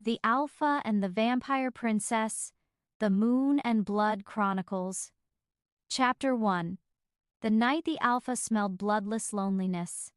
The Alpha and the Vampire Princess, The Moon and Blood Chronicles. Chapter 1. The night the Alpha smelled bloodless loneliness.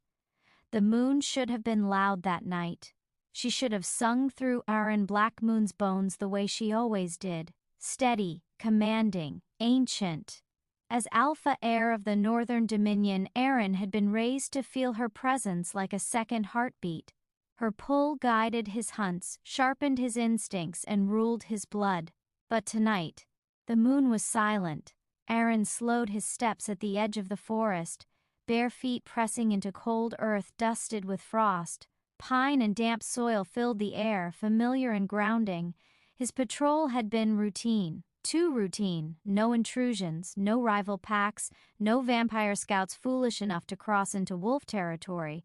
The moon should have been loud that night. She should have sung through Aren Black Moon's bones the way she always did, steady, commanding, ancient. As Alpha heir of the Northern Dominion, Aren had been raised to feel her presence like a second heartbeat. Her pull guided his hunts, sharpened his instincts, and ruled his blood. But tonight, the moon was silent. Aren slowed his steps at the edge of the forest, bare feet pressing into cold earth dusted with frost. Pine and damp soil filled the air, familiar and grounding. His patrol had been routine, too routine. No intrusions, no rival packs, no vampire scouts foolish enough to cross into wolf territory.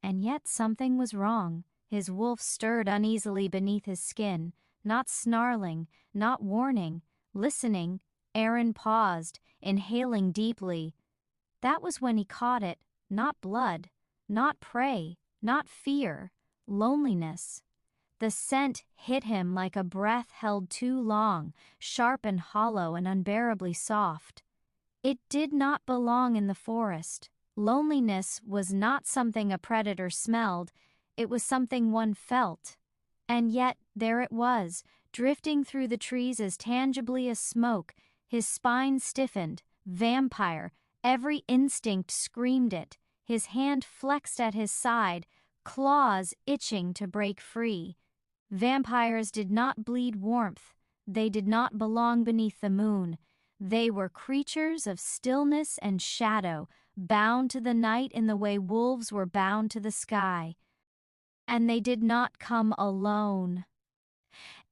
And yet something was wrong. His wolf stirred uneasily beneath his skin, not snarling, not warning, listening. Aren paused, inhaling deeply. That was when he caught it, not blood, not prey, not fear, loneliness. The scent hit him like a breath held too long, sharp and hollow and unbearably soft. It did not belong in the forest. Loneliness was not something a predator smelled, it was something one felt. And yet there it was, drifting through the trees as tangibly as smoke. His spine stiffened. Vampire. Every instinct screamed it. His hand flexed at his side, claws itching to break free. Vampires did not bleed warmth. They did not belong beneath the moon. They were creatures of stillness and shadow, bound to the night in the way wolves were bound to the sky. And they did not come alone.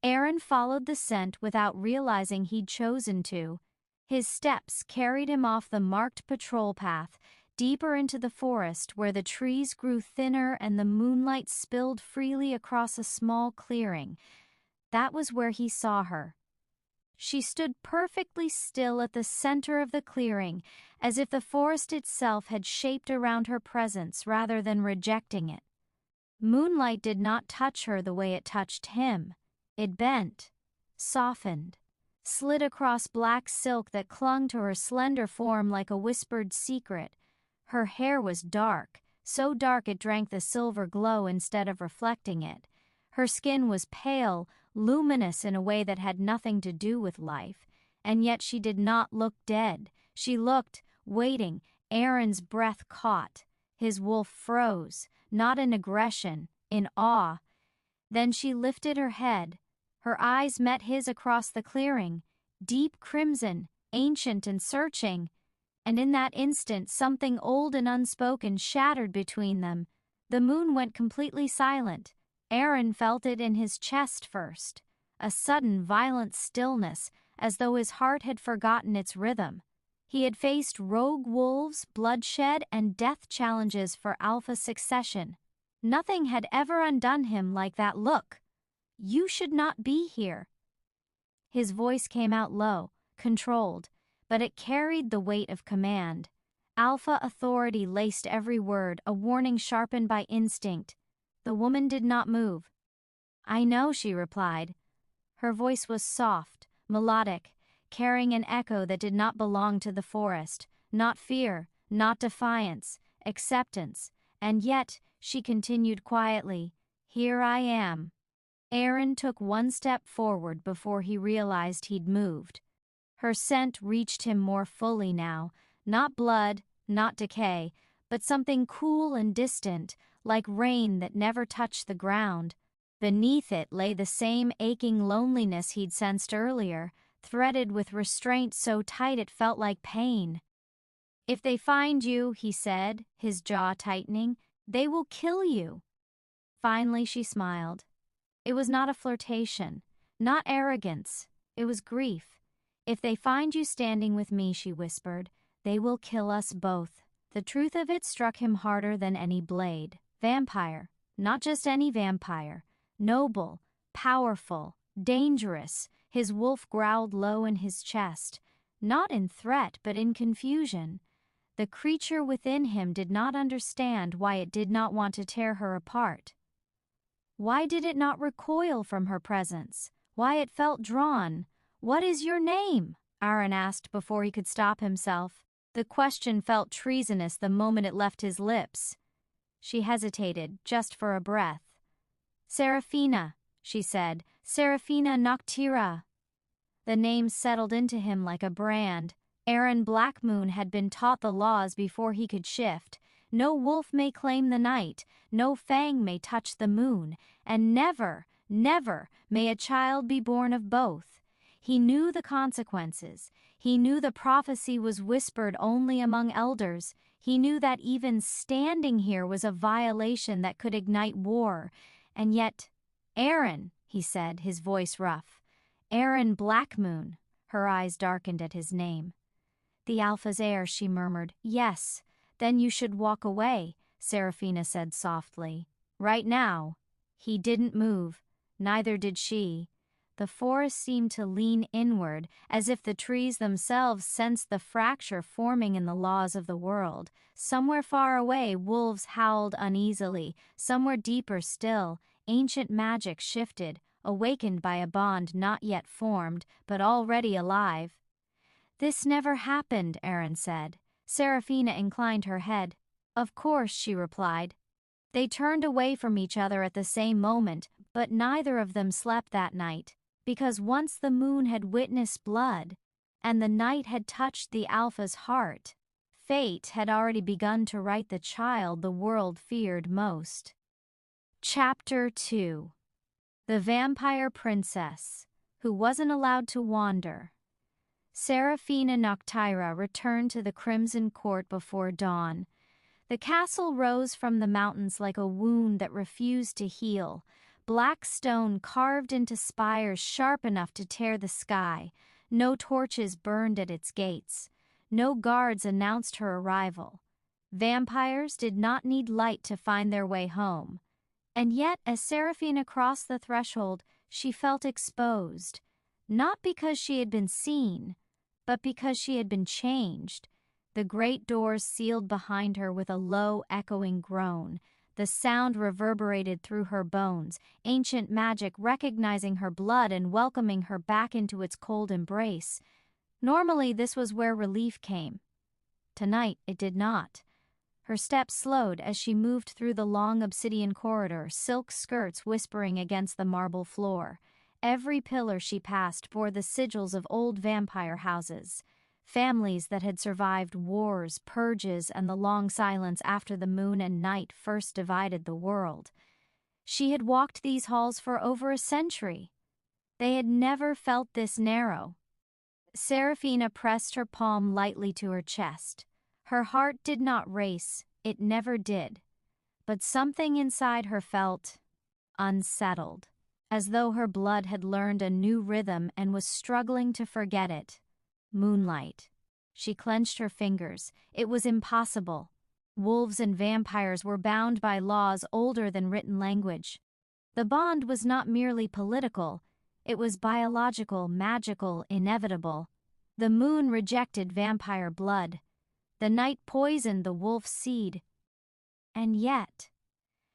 Aren followed the scent without realizing he'd chosen to. His steps carried him off the marked patrol path, deeper into the forest where the trees grew thinner and the moonlight spilled freely across a small clearing. That was where he saw her. She stood perfectly still at the center of the clearing, as if the forest itself had shaped around her presence rather than rejecting it. Moonlight did not touch her the way it touched him. It bent, softened, slid across black silk that clung to her slender form like a whispered secret. Her hair was dark, so dark it drank the silver glow instead of reflecting it. Her skin was pale, luminous in a way that had nothing to do with life, and yet she did not look dead. She looked, waiting. Aren's breath caught. His wolf froze, not in aggression, in awe. Then she lifted her head. Her eyes met his across the clearing, deep crimson, ancient and searching. And in that instant something old and unspoken shattered between them. The moon went completely silent. Aren felt it in his chest first, a sudden violent stillness, as though his heart had forgotten its rhythm. He had faced rogue wolves, bloodshed, and death challenges for Alpha succession. Nothing had ever undone him like that look. "You should not be here." His voice came out low, controlled, but it carried the weight of command. Alpha authority laced every word, a warning sharpened by instinct. The woman did not move. "I know," she replied. Her voice was soft, melodic, carrying an echo that did not belong to the forest. Not fear, not defiance, acceptance. And yet, she continued quietly, "Here I am." Aren took one step forward before he realized he'd moved. Her scent reached him more fully now, not blood, not decay, but something cool and distant, like rain that never touched the ground. Beneath it lay the same aching loneliness he'd sensed earlier, threaded with restraint so tight it felt like pain. "If they find you," he said, his jaw tightening, "they will kill you." Finally she smiled. It was not a flirtation, not arrogance, it was grief. "If they find you standing with me," she whispered, "they will kill us both." The truth of it struck him harder than any blade. Vampire, not just any vampire. Noble, powerful, dangerous. His wolf growled low in his chest, not in threat but in confusion. The creature within him did not understand why it did not want to tear her apart. Why did it not recoil from her presence? Why it felt drawn? "What is your name?" Aren asked before he could stop himself. The question felt treasonous the moment it left his lips. She hesitated, just for a breath. "Seraphina," she said. "Seraphina Noctira." The name settled into him like a brand. Aren Blackmoon had been taught the laws before he could shift. No wolf may claim the night, no fang may touch the moon, and never, never may a child be born of both. He knew the consequences. He knew the prophecy was whispered only among elders. He knew that even standing here was a violation that could ignite war. And yet, "Aren," he said, his voice rough. "Aren Blackmoon." Her eyes darkened at his name. "The Alpha's heir," she murmured. "Yes, then you should walk away," Seraphina said softly. "Right now." He didn't move. Neither did she. The forest seemed to lean inward, as if the trees themselves sensed the fracture forming in the laws of the world. Somewhere far away, wolves howled uneasily. Somewhere deeper still, ancient magic shifted, awakened by a bond not yet formed, but already alive. "This never happened," Aren said. Seraphina inclined her head. "Of course," she replied. They turned away from each other at the same moment, but neither of them slept that night, because once the moon had witnessed blood, and the night had touched the Alpha's heart, fate had already begun to write the child the world feared most. Chapter 2. The Vampire Princess, Who Wasn't Allowed to Wander. Seraphina Noctira returned to the Crimson Court before dawn. The castle rose from the mountains like a wound that refused to heal, black stone carved into spires sharp enough to tear the sky. No torches burned at its gates. No guards announced her arrival. Vampires did not need light to find their way home. And yet, as Seraphina crossed the threshold, she felt exposed, not because she had been seen, but because she had been changed. The great doors sealed behind her with a low, echoing groan. The sound reverberated through her bones, ancient magic recognizing her blood and welcoming her back into its cold embrace. Normally, this was where relief came. Tonight, it did not. Her steps slowed as she moved through the long obsidian corridor, silk skirts whispering against the marble floor. Every pillar she passed bore the sigils of old vampire houses, families that had survived wars, purges, and the long silence after the moon and night first divided the world. She had walked these halls for over a century. They had never felt this narrow. Seraphina pressed her palm lightly to her chest. Her heart did not race, it never did. But something inside her felt unsettled, as though her blood had learned a new rhythm and was struggling to forget it. Moonlight. She clenched her fingers. It was impossible. Wolves and vampires were bound by laws older than written language. The bond was not merely political, it was biological, magical, inevitable. The moon rejected vampire blood. The night poisoned the wolf's seed. And yet,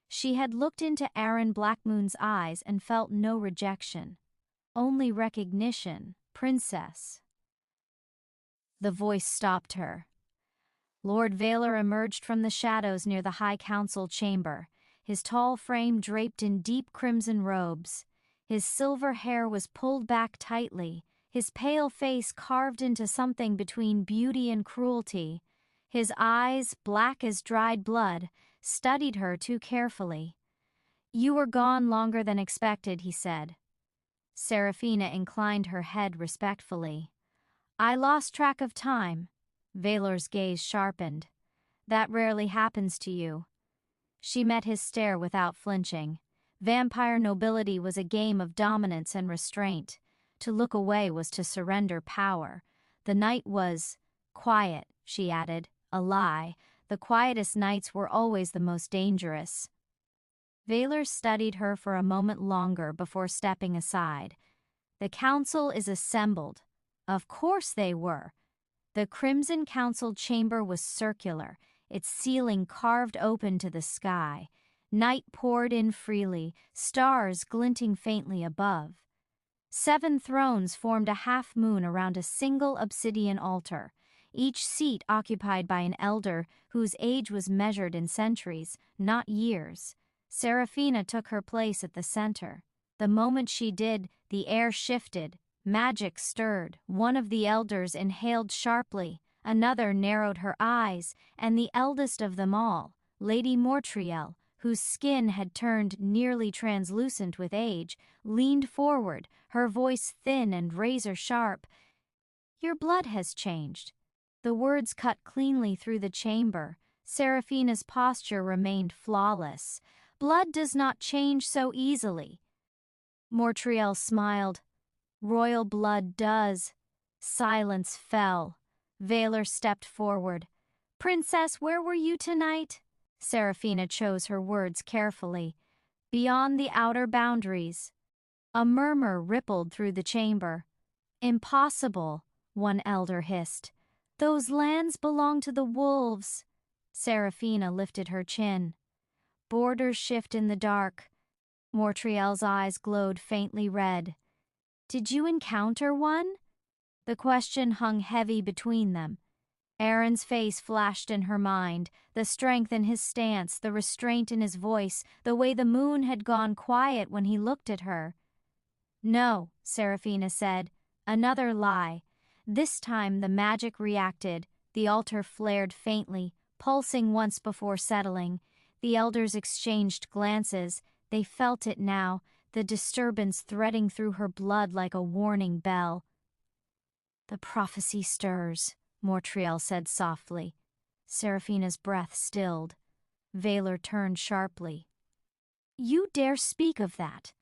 she had looked into Aren Blackmoon's eyes and felt no rejection, only recognition. "Princess." The voice stopped her. Lord Vaylor emerged from the shadows near the High Council chamber, his tall frame draped in deep crimson robes. His silver hair was pulled back tightly, his pale face carved into something between beauty and cruelty. His eyes, black as dried blood, studied her too carefully. "You were gone longer than expected," he said. Seraphina inclined her head respectfully. "I lost track of time." Vaylor's gaze sharpened. "That rarely happens to you." She met his stare without flinching. Vampire nobility was a game of dominance and restraint. To look away was to surrender power. The night was quiet, she added. A lie. The quietest nights were always the most dangerous. Vaylor studied her for a moment longer before stepping aside. "The council is assembled." Of course they were. The Crimson Council chamber was circular, its ceiling carved open to the sky. Night poured in freely, stars glinting faintly above. 7 thrones formed a half-moon around a single obsidian altar, each seat occupied by an elder whose age was measured in centuries, not years. Seraphina took her place at the center. The moment she did, the air shifted, magic stirred. One of the elders inhaled sharply, another narrowed her eyes, and the eldest of them all, Lady Mortriel, whose skin had turned nearly translucent with age, leaned forward, her voice thin and razor-sharp. "Your blood has changed." The words cut cleanly through the chamber. Seraphina's posture remained flawless. "Blood does not change so easily." Mortriel smiled. "Royal blood does." Silence fell. Valor stepped forward. "Princess, where were you tonight?" Seraphina chose her words carefully. "Beyond the outer boundaries." A murmur rippled through the chamber. "Impossible," one elder hissed. "Those lands belong to the wolves." Seraphina lifted her chin. "Borders shift in the dark." Mortriel's eyes glowed faintly red. "Did you encounter one?" The question hung heavy between them. Aren's face flashed in her mind, the strength in his stance, the restraint in his voice, the way the moon had gone quiet when he looked at her. "No," Seraphina said. "Another lie." This time the magic reacted. The altar flared faintly, pulsing once before settling. The elders exchanged glances. They felt it now, the disturbance threading through her blood like a warning bell. "The prophecy stirs," Mortriel said softly. Seraphina's breath stilled. Valor turned sharply. "You dare speak of that?"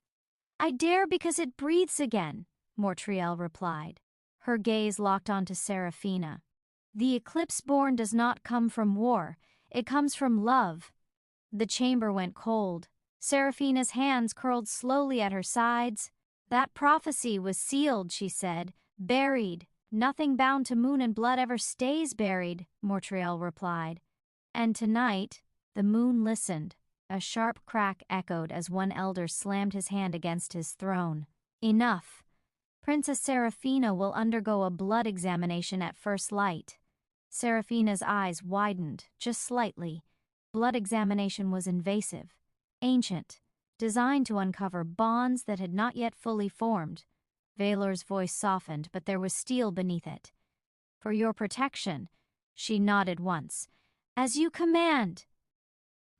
"I dare because it breathes again," Mortriel replied. Her gaze locked onto Seraphina. "The eclipse-born does not come from war. It comes from love." The chamber went cold. Seraphina's hands curled slowly at her sides. "That prophecy was sealed," she said. "Buried. Nothing bound to moon and blood ever stays buried," Mortriel replied. And tonight, the moon listened. A sharp crack echoed as one elder slammed his hand against his throne. "Enough. Princess Seraphina will undergo a blood examination at first light." Seraphina's eyes widened, just slightly. Blood examination was invasive, ancient, designed to uncover bonds that had not yet fully formed. Valor's voice softened, but there was steel beneath it. "For your protection," she nodded once. "As you command."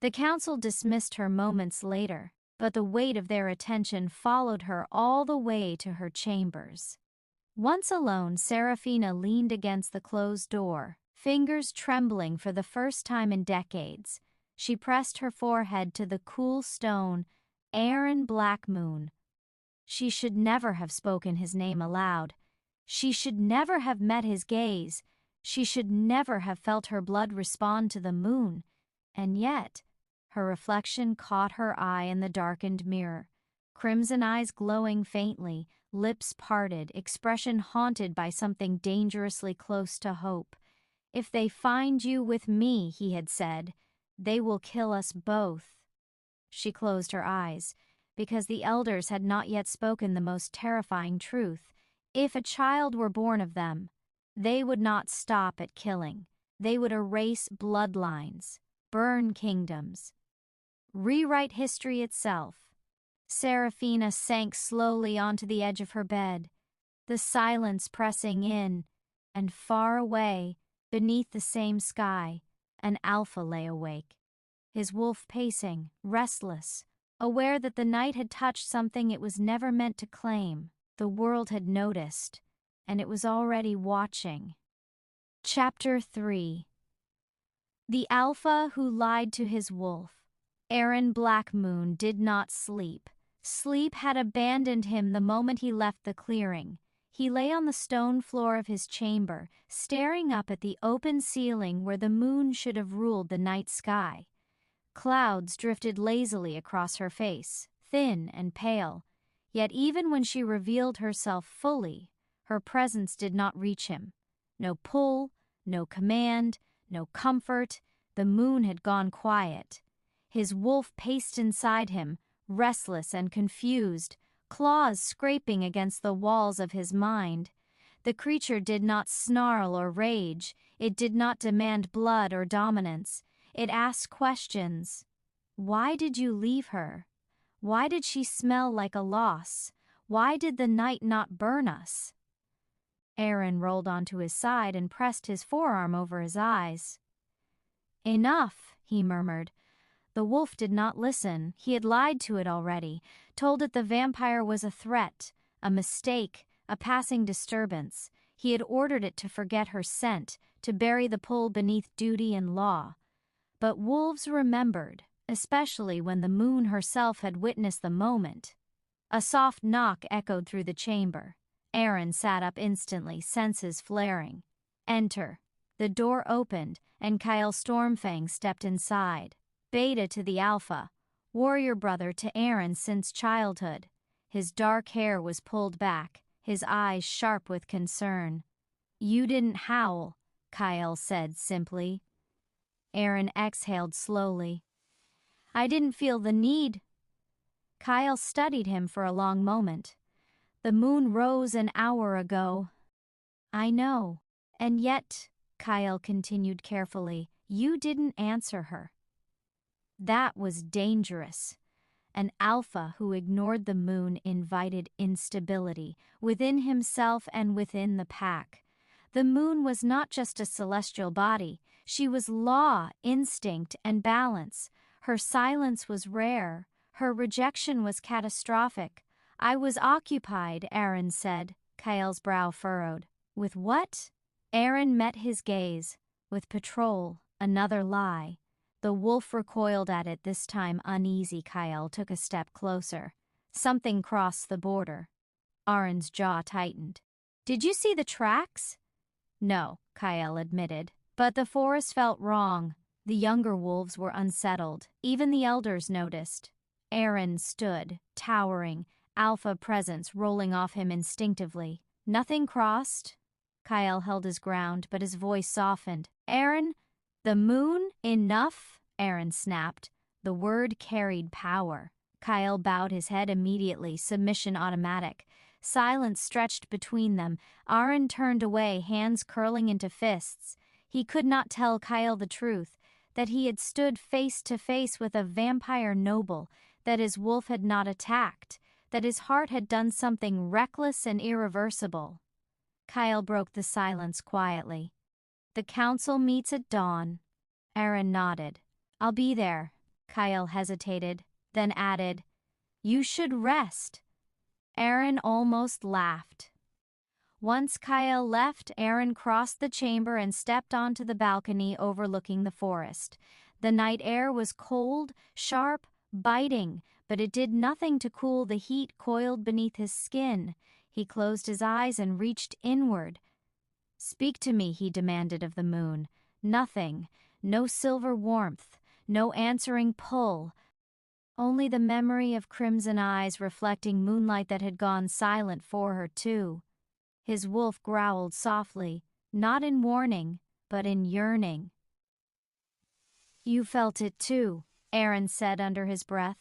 The council dismissed her moments later, but the weight of their attention followed her all the way to her chambers. Once alone, Seraphina leaned against the closed door, fingers trembling for the first time in decades. She pressed her forehead to the cool stone, Aren Black Moon. She should never have spoken his name aloud. She should never have met his gaze. She should never have felt her blood respond to the moon. And yet, her reflection caught her eye in the darkened mirror. Crimson eyes glowing faintly, lips parted, expression haunted by something dangerously close to hope. "If they find you with me," he had said, "they will kill us both." She closed her eyes, because the elders had not yet spoken the most terrifying truth. If a child were born of them, they would not stop at killing. They would erase bloodlines, burn kingdoms, rewrite history itself. Seraphina sank slowly onto the edge of her bed, the silence pressing in, and far away, beneath the same sky, an alpha lay awake. His wolf pacing, restless, aware that the night had touched something it was never meant to claim. The world had noticed, and it was already watching. Chapter 3. The alpha who lied to his wolf. Aren Black Moon did not sleep. Sleep had abandoned him the moment he left the clearing. He lay on the stone floor of his chamber, staring up at the open ceiling where the moon should have ruled the night sky. Clouds drifted lazily across her face, thin and pale. Yet even when she revealed herself fully, her presence did not reach him. No pull, no command, no comfort. The moon had gone quiet. His wolf paced inside him, restless and confused, claws scraping against the walls of his mind. The creature did not snarl or rage. It did not demand blood or dominance. It asked questions. Why did you leave her? Why did she smell like a loss? Why did the night not burn us? Aren rolled onto his side and pressed his forearm over his eyes. Enough, he murmured. The wolf did not listen. He had lied to it already, told it the vampire was a threat, a mistake, a passing disturbance. He had ordered it to forget her scent, to bury the pull beneath duty and law. But wolves remembered, especially when the moon herself had witnessed the moment. A soft knock echoed through the chamber. Aren sat up instantly, senses flaring. Enter. The door opened, and Kyle Stormfang stepped inside. Beta to the Alpha, warrior brother to Aren since childhood. His dark hair was pulled back, his eyes sharp with concern. You didn't howl, Kyle said simply. Aren exhaled slowly. I didn't feel the need. Kyle studied him for a long moment. The moon rose an hour ago. I know. And yet, Kyle continued carefully, you didn't answer her. That was dangerous. An alpha who ignored the moon invited instability within himself and within the pack. The moon was not just a celestial body. She was law, instinct, and balance. Her silence was rare. Her rejection was catastrophic. I was occupied, Aren said. Kyle's brow furrowed. With what? Aren met his gaze. With patrol, another lie. The wolf recoiled at it, this time uneasy. Kyle took a step closer. Something crossed the border. Aren's jaw tightened. Did you see the tracks? No, Kyle admitted. But the forest felt wrong. The younger wolves were unsettled. Even the elders noticed. Aren stood, towering, alpha presence rolling off him instinctively. Nothing crossed. Kyle held his ground, but his voice softened. Aren, the moon? Enough? Aren snapped. The word carried power. Kyle bowed his head immediately, submission automatic. Silence stretched between them. Aren turned away, hands curling into fists. He could not tell Kyle the truth, that he had stood face to face with a vampire noble, that his wolf had not attacked, that his heart had done something reckless and irreversible. Kyle broke the silence quietly. The council meets at dawn. Aren nodded. I'll be there. Kyle hesitated, then added, You should rest. Aren almost laughed. Once Kyle left, Aren crossed the chamber and stepped onto the balcony overlooking the forest. The night air was cold, sharp, biting, but it did nothing to cool the heat coiled beneath his skin. He closed his eyes and reached inward. Speak to me, he demanded of the moon. Nothing, no silver warmth, no answering pull. Only the memory of crimson eyes reflecting moonlight that had gone silent for her too. His wolf growled softly, not in warning, but in yearning. You felt it too, Aren said under his breath.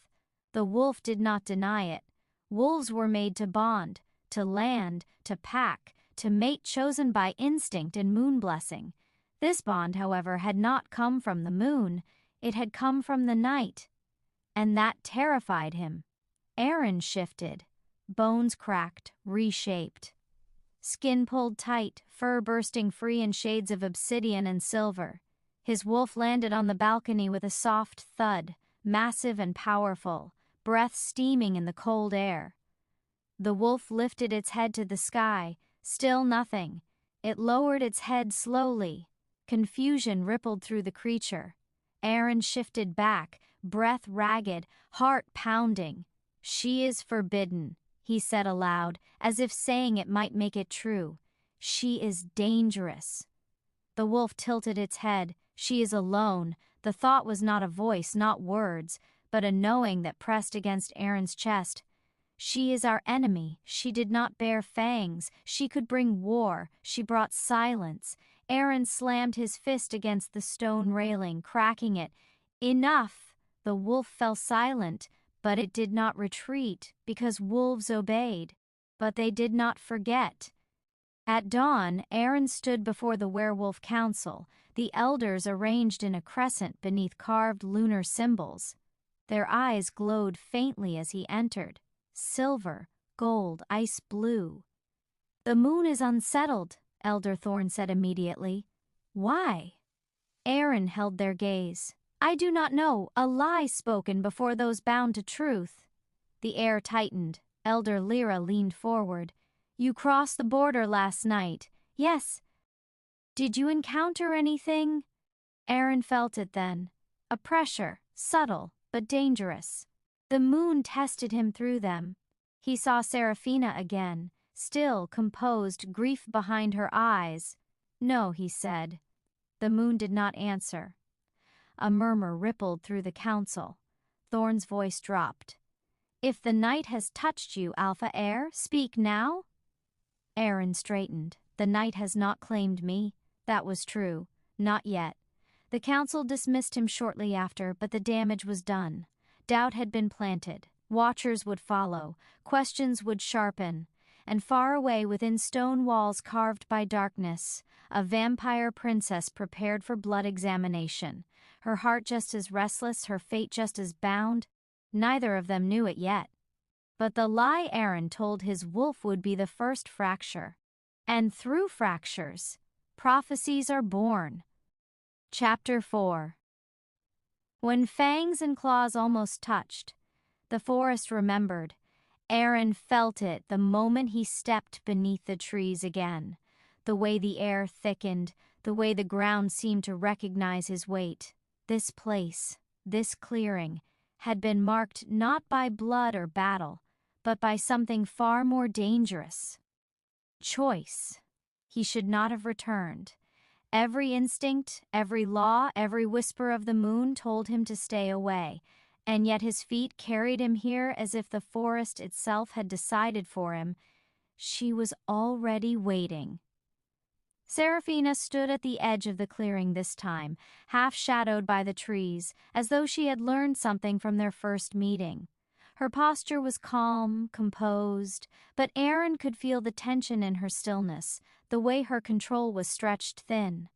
The wolf did not deny it. Wolves were made to bond, to land, to pack, to mate chosen by instinct and moon blessing. This bond, however, had not come from the moon. It had come from the night. And that terrified him. Aren shifted. Bones cracked, reshaped. Skin pulled tight, fur bursting free in shades of obsidian and silver. His wolf landed on the balcony with a soft thud, massive and powerful, breath steaming in the cold air. The wolf lifted its head to the sky, still nothing. It lowered its head slowly. Confusion rippled through the creature. Aren shifted back, breath ragged, heart pounding. She is forbidden, he said aloud, as if saying it might make it true. She is dangerous. The wolf tilted its head. She is alone. The thought was not a voice, not words, but a knowing that pressed against Aren's chest. She is our enemy. She did not bear fangs. She could bring war. She brought silence. Aren slammed his fist against the stone railing, cracking it. Enough! The wolf fell silent, but it did not retreat, because wolves obeyed. But they did not forget. At dawn, Aren stood before the werewolf council, the elders arranged in a crescent beneath carved lunar symbols. Their eyes glowed faintly as he entered, silver, gold, ice blue. "The moon is unsettled," Elder Thorn said immediately. "Why?" Aren held their gaze. "I do not know, a lie spoken before those bound to truth." The air tightened. Elder Lyra leaned forward. "You crossed the border last night." "Yes." "Did you encounter anything?" Aren felt it then. A pressure, subtle but dangerous. The moon tested him through them. He saw Seraphina again, still composed, grief behind her eyes. "No," he said. The moon did not answer. A murmur rippled through the council. Thorn's voice dropped. "If the night has touched you, Alpha Air, speak now." Aren straightened. "The night has not claimed me." That was true. Not yet. The council dismissed him shortly after, but the damage was done. Doubt had been planted. Watchers would follow. Questions would sharpen. And far away within stone walls carved by darkness, a vampire princess prepared for blood examination. Her heart just as restless, her fate just as bound. Neither of them knew it yet. But the lie Aren told his wolf would be the first fracture. And through fractures, prophecies are born. Chapter 4. When fangs and claws almost touched, the forest remembered. Aren felt it the moment he stepped beneath the trees again. The way the air thickened, the way the ground seemed to recognize his weight. This place, this clearing, had been marked not by blood or battle, but by something far more dangerous. Choice. He should not have returned. Every instinct, every law, every whisper of the moon told him to stay away, and yet his feet carried him here as if the forest itself had decided for him. She was already waiting. Seraphina stood at the edge of the clearing this time, half shadowed by the trees, as though she had learned something from their first meeting. Her posture was calm, composed, but Aren could feel the tension in her stillness, the way her control was stretched thin.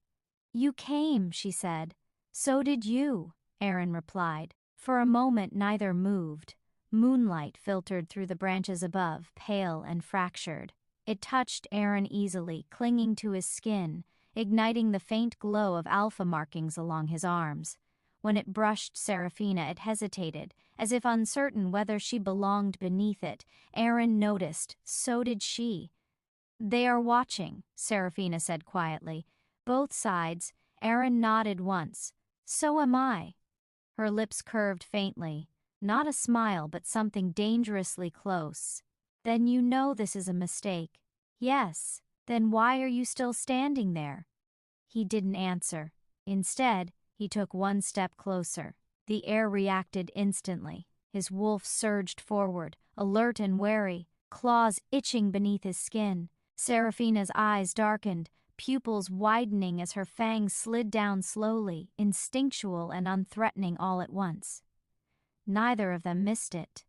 "You came," she said. "So did you," Aren replied. For a moment neither moved. Moonlight filtered through the branches above, pale and fractured. It touched Aren easily, clinging to his skin, igniting the faint glow of alpha markings along his arms. When it brushed Seraphina, it hesitated, as if uncertain whether she belonged beneath it. Aren noticed, so did she. "They are watching," Seraphina said quietly. "Both sides." Aren nodded once. "So am I." Her lips curved faintly. Not a smile, but something dangerously close. "Then you know this is a mistake." "Yes." "Then why are you still standing there?" He didn't answer. Instead, he took one step closer. The air reacted instantly. His wolf surged forward, alert and wary, claws itching beneath his skin. Seraphina's eyes darkened, pupils widening as her fangs slid down slowly, instinctual and unthreatening all at once. Neither of them missed it.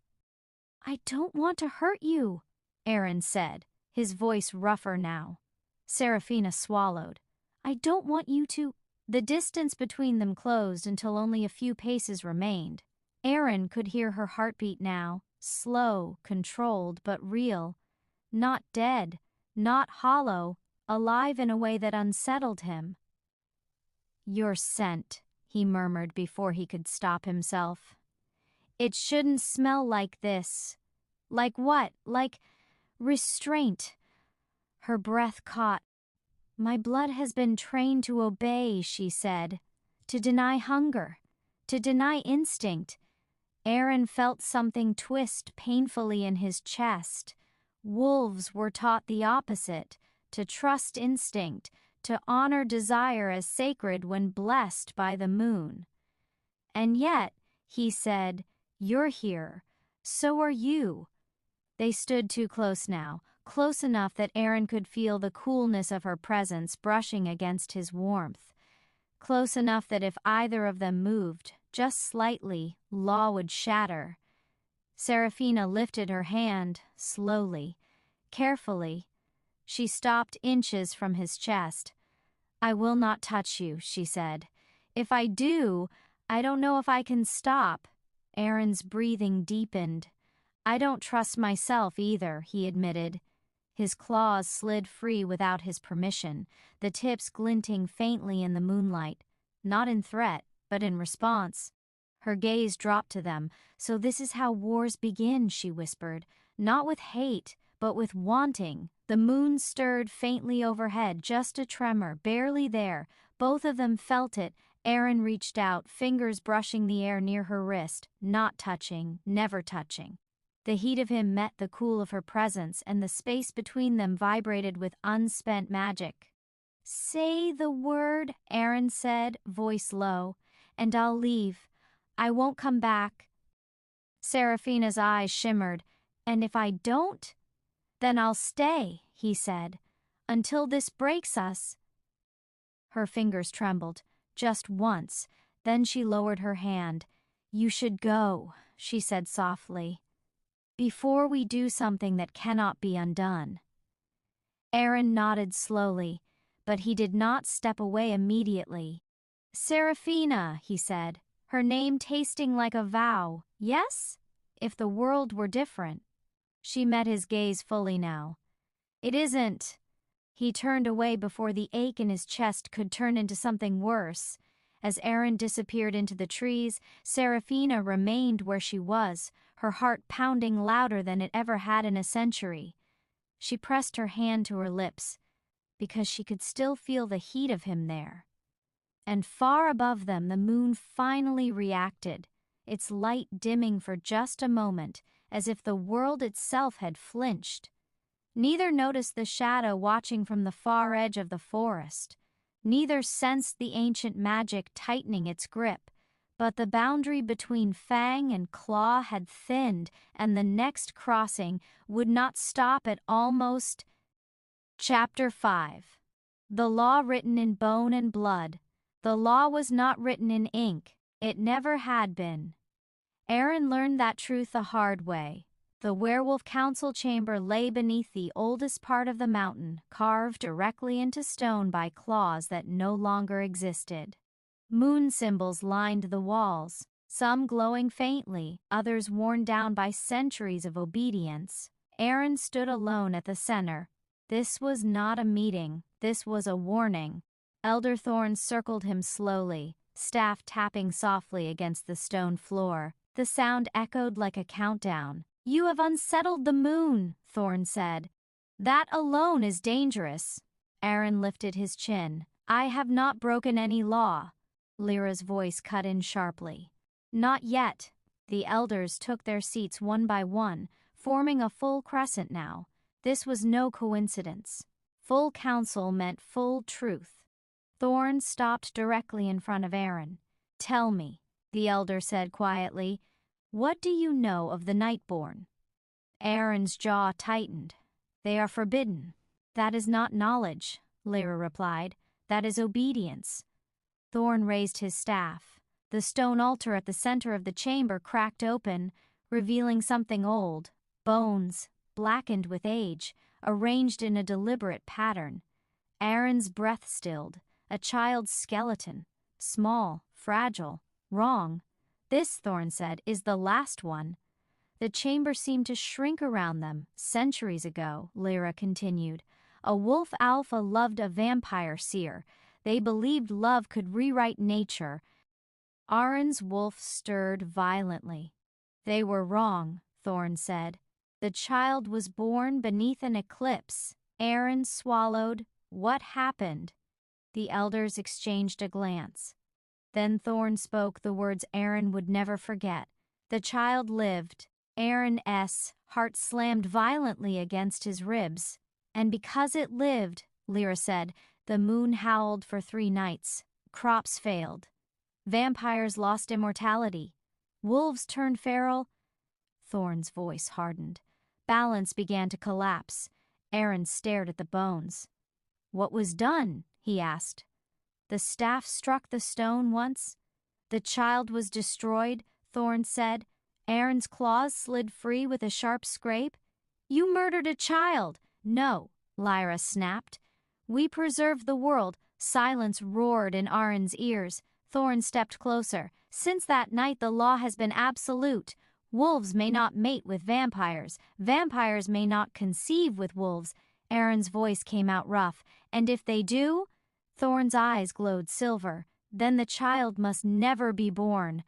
"I don't want to hurt you," Aren said, his voice rougher now. Seraphina swallowed. "I don't want you to—" The distance between them closed until only a few paces remained. Aren could hear her heartbeat now, slow, controlled, but real. Not dead, not hollow, alive in a way that unsettled him. "Your scent," he murmured before he could stop himself. "It shouldn't smell like this." "Like what?" "Like restraint." Her breath caught. "My blood has been trained to obey," she said. "To deny hunger. To deny instinct." Aren felt something twist painfully in his chest. Wolves were taught the opposite, to trust instinct, to honor desire as sacred when blessed by the moon. "And yet," he said, "you're here. So are you." They stood too close now, close enough that Aren could feel the coolness of her presence brushing against his warmth. Close enough that if either of them moved, just slightly, law would shatter. Seraphina lifted her hand, slowly, carefully. She stopped inches from his chest. "I will not touch you," she said. "If I do, I don't know if I can stop." Aren's breathing deepened. "I don't trust myself either," he admitted. His claws slid free without his permission, the tips glinting faintly in the moonlight, not in threat, but in response. Her gaze dropped to them. "So this is how wars begin," she whispered. "Not with hate, but with wanting." The moon stirred faintly overhead, just a tremor, barely there. Both of them felt it. Aren reached out, fingers brushing the air near her wrist, not touching, never touching. The heat of him met the cool of her presence, and the space between them vibrated with unspent magic. "Say the word," Aren said, voice low, "and I'll leave. I won't come back." Seraphina's eyes shimmered. "And if I don't?" "Then I'll stay," he said, "until this breaks us." Her fingers trembled, just once, then she lowered her hand. "You should go," she said softly, "before we do something that cannot be undone." Aren nodded slowly, but he did not step away immediately. "Seraphina," he said, her name tasting like a vow. "Yes? If the world were different." She met his gaze fully now. "It isn't." He turned away before the ache in his chest could turn into something worse. As Aren disappeared into the trees, Seraphina remained where she was, her heart pounding louder than it ever had in a century. She pressed her hand to her lips, because she could still feel the heat of him there. And far above them the moon finally reacted, its light dimming for just a moment, as if the world itself had flinched. Neither noticed the shadow watching from the far edge of the forest. Neither sensed the ancient magic tightening its grip, but the boundary between fang and claw had thinned, and the next crossing would not stop at almost. Chapter 5. The law written in bone and blood. The law was not written in ink. It never had been. Aren learned that truth the hard way. The werewolf council chamber lay beneath the oldest part of the mountain, carved directly into stone by claws that no longer existed. Moon symbols lined the walls, some glowing faintly, others worn down by centuries of obedience. Aren stood alone at the center. This was not a meeting, this was a warning. Elder Thorn circled him slowly, staff tapping softly against the stone floor. The sound echoed like a countdown. "You have unsettled the moon," Thorn said. "That alone is dangerous." Aren lifted his chin. "I have not broken any law." Lyra's voice cut in sharply. "Not yet." The elders took their seats one by one, forming a full crescent now. This was no coincidence. Full counsel meant full truth. Thorn stopped directly in front of Aren. "Tell me," the elder said quietly, "what do you know of the Nightborn?" Aren's jaw tightened. "They are forbidden." "That is not knowledge," Lyra replied. "That is obedience." Thorn raised his staff. The stone altar at the center of the chamber cracked open, revealing something old, bones, blackened with age, arranged in a deliberate pattern. Aren's breath stilled. A child's skeleton, small, fragile, wrong. "This," Thorn said, "is the last one." The chamber seemed to shrink around them. "Centuries ago," Lyra continued, "a wolf alpha loved a vampire seer. They believed love could rewrite nature." Aren's wolf stirred violently. "They were wrong," Thorn said. "The child was born beneath an eclipse." Aren swallowed. "What happened?" The elders exchanged a glance. Then Thorn spoke the words Aren would never forget. "The child lived." Aren's heart slammed violently against his ribs. "And because it lived," Lyra said, "the moon howled for 3 nights. Crops failed. Vampires lost immortality. Wolves turned feral." Thorn's voice hardened. Balance began to collapse. Aren stared at the bones. "What was done?" he asked. "The staff struck the stone once." The child was destroyed, Thorn said. Aren's claws slid free with a sharp scrape. You murdered a child. No, Lyra snapped. We preserved the world. Silence roared in Aren's ears. Thorn stepped closer. Since that night the law has been absolute. Wolves may not mate with vampires. Vampires may not conceive with wolves. Aren's voice came out rough. And if they do? Thorn's eyes glowed silver. Then the child must never be born.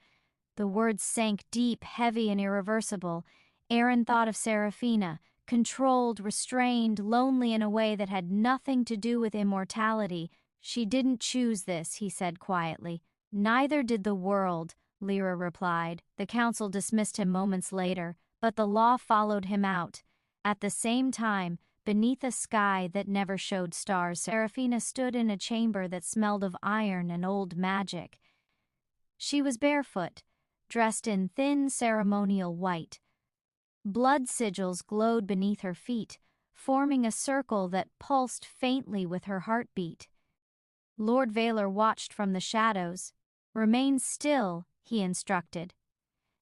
The words sank deep, heavy and irreversible. Aren thought of Seraphina, controlled, restrained, lonely in a way that had nothing to do with immortality. She didn't choose this, he said quietly. Neither did the world, Lyra replied. The council dismissed him moments later, but the law followed him out. At the same time, beneath a sky that never showed stars, Seraphina stood in a chamber that smelled of iron and old magic. She was barefoot, dressed in thin ceremonial white. Blood sigils glowed beneath her feet, forming a circle that pulsed faintly with her heartbeat. Lord Vaylor watched from the shadows. Remain still, he instructed.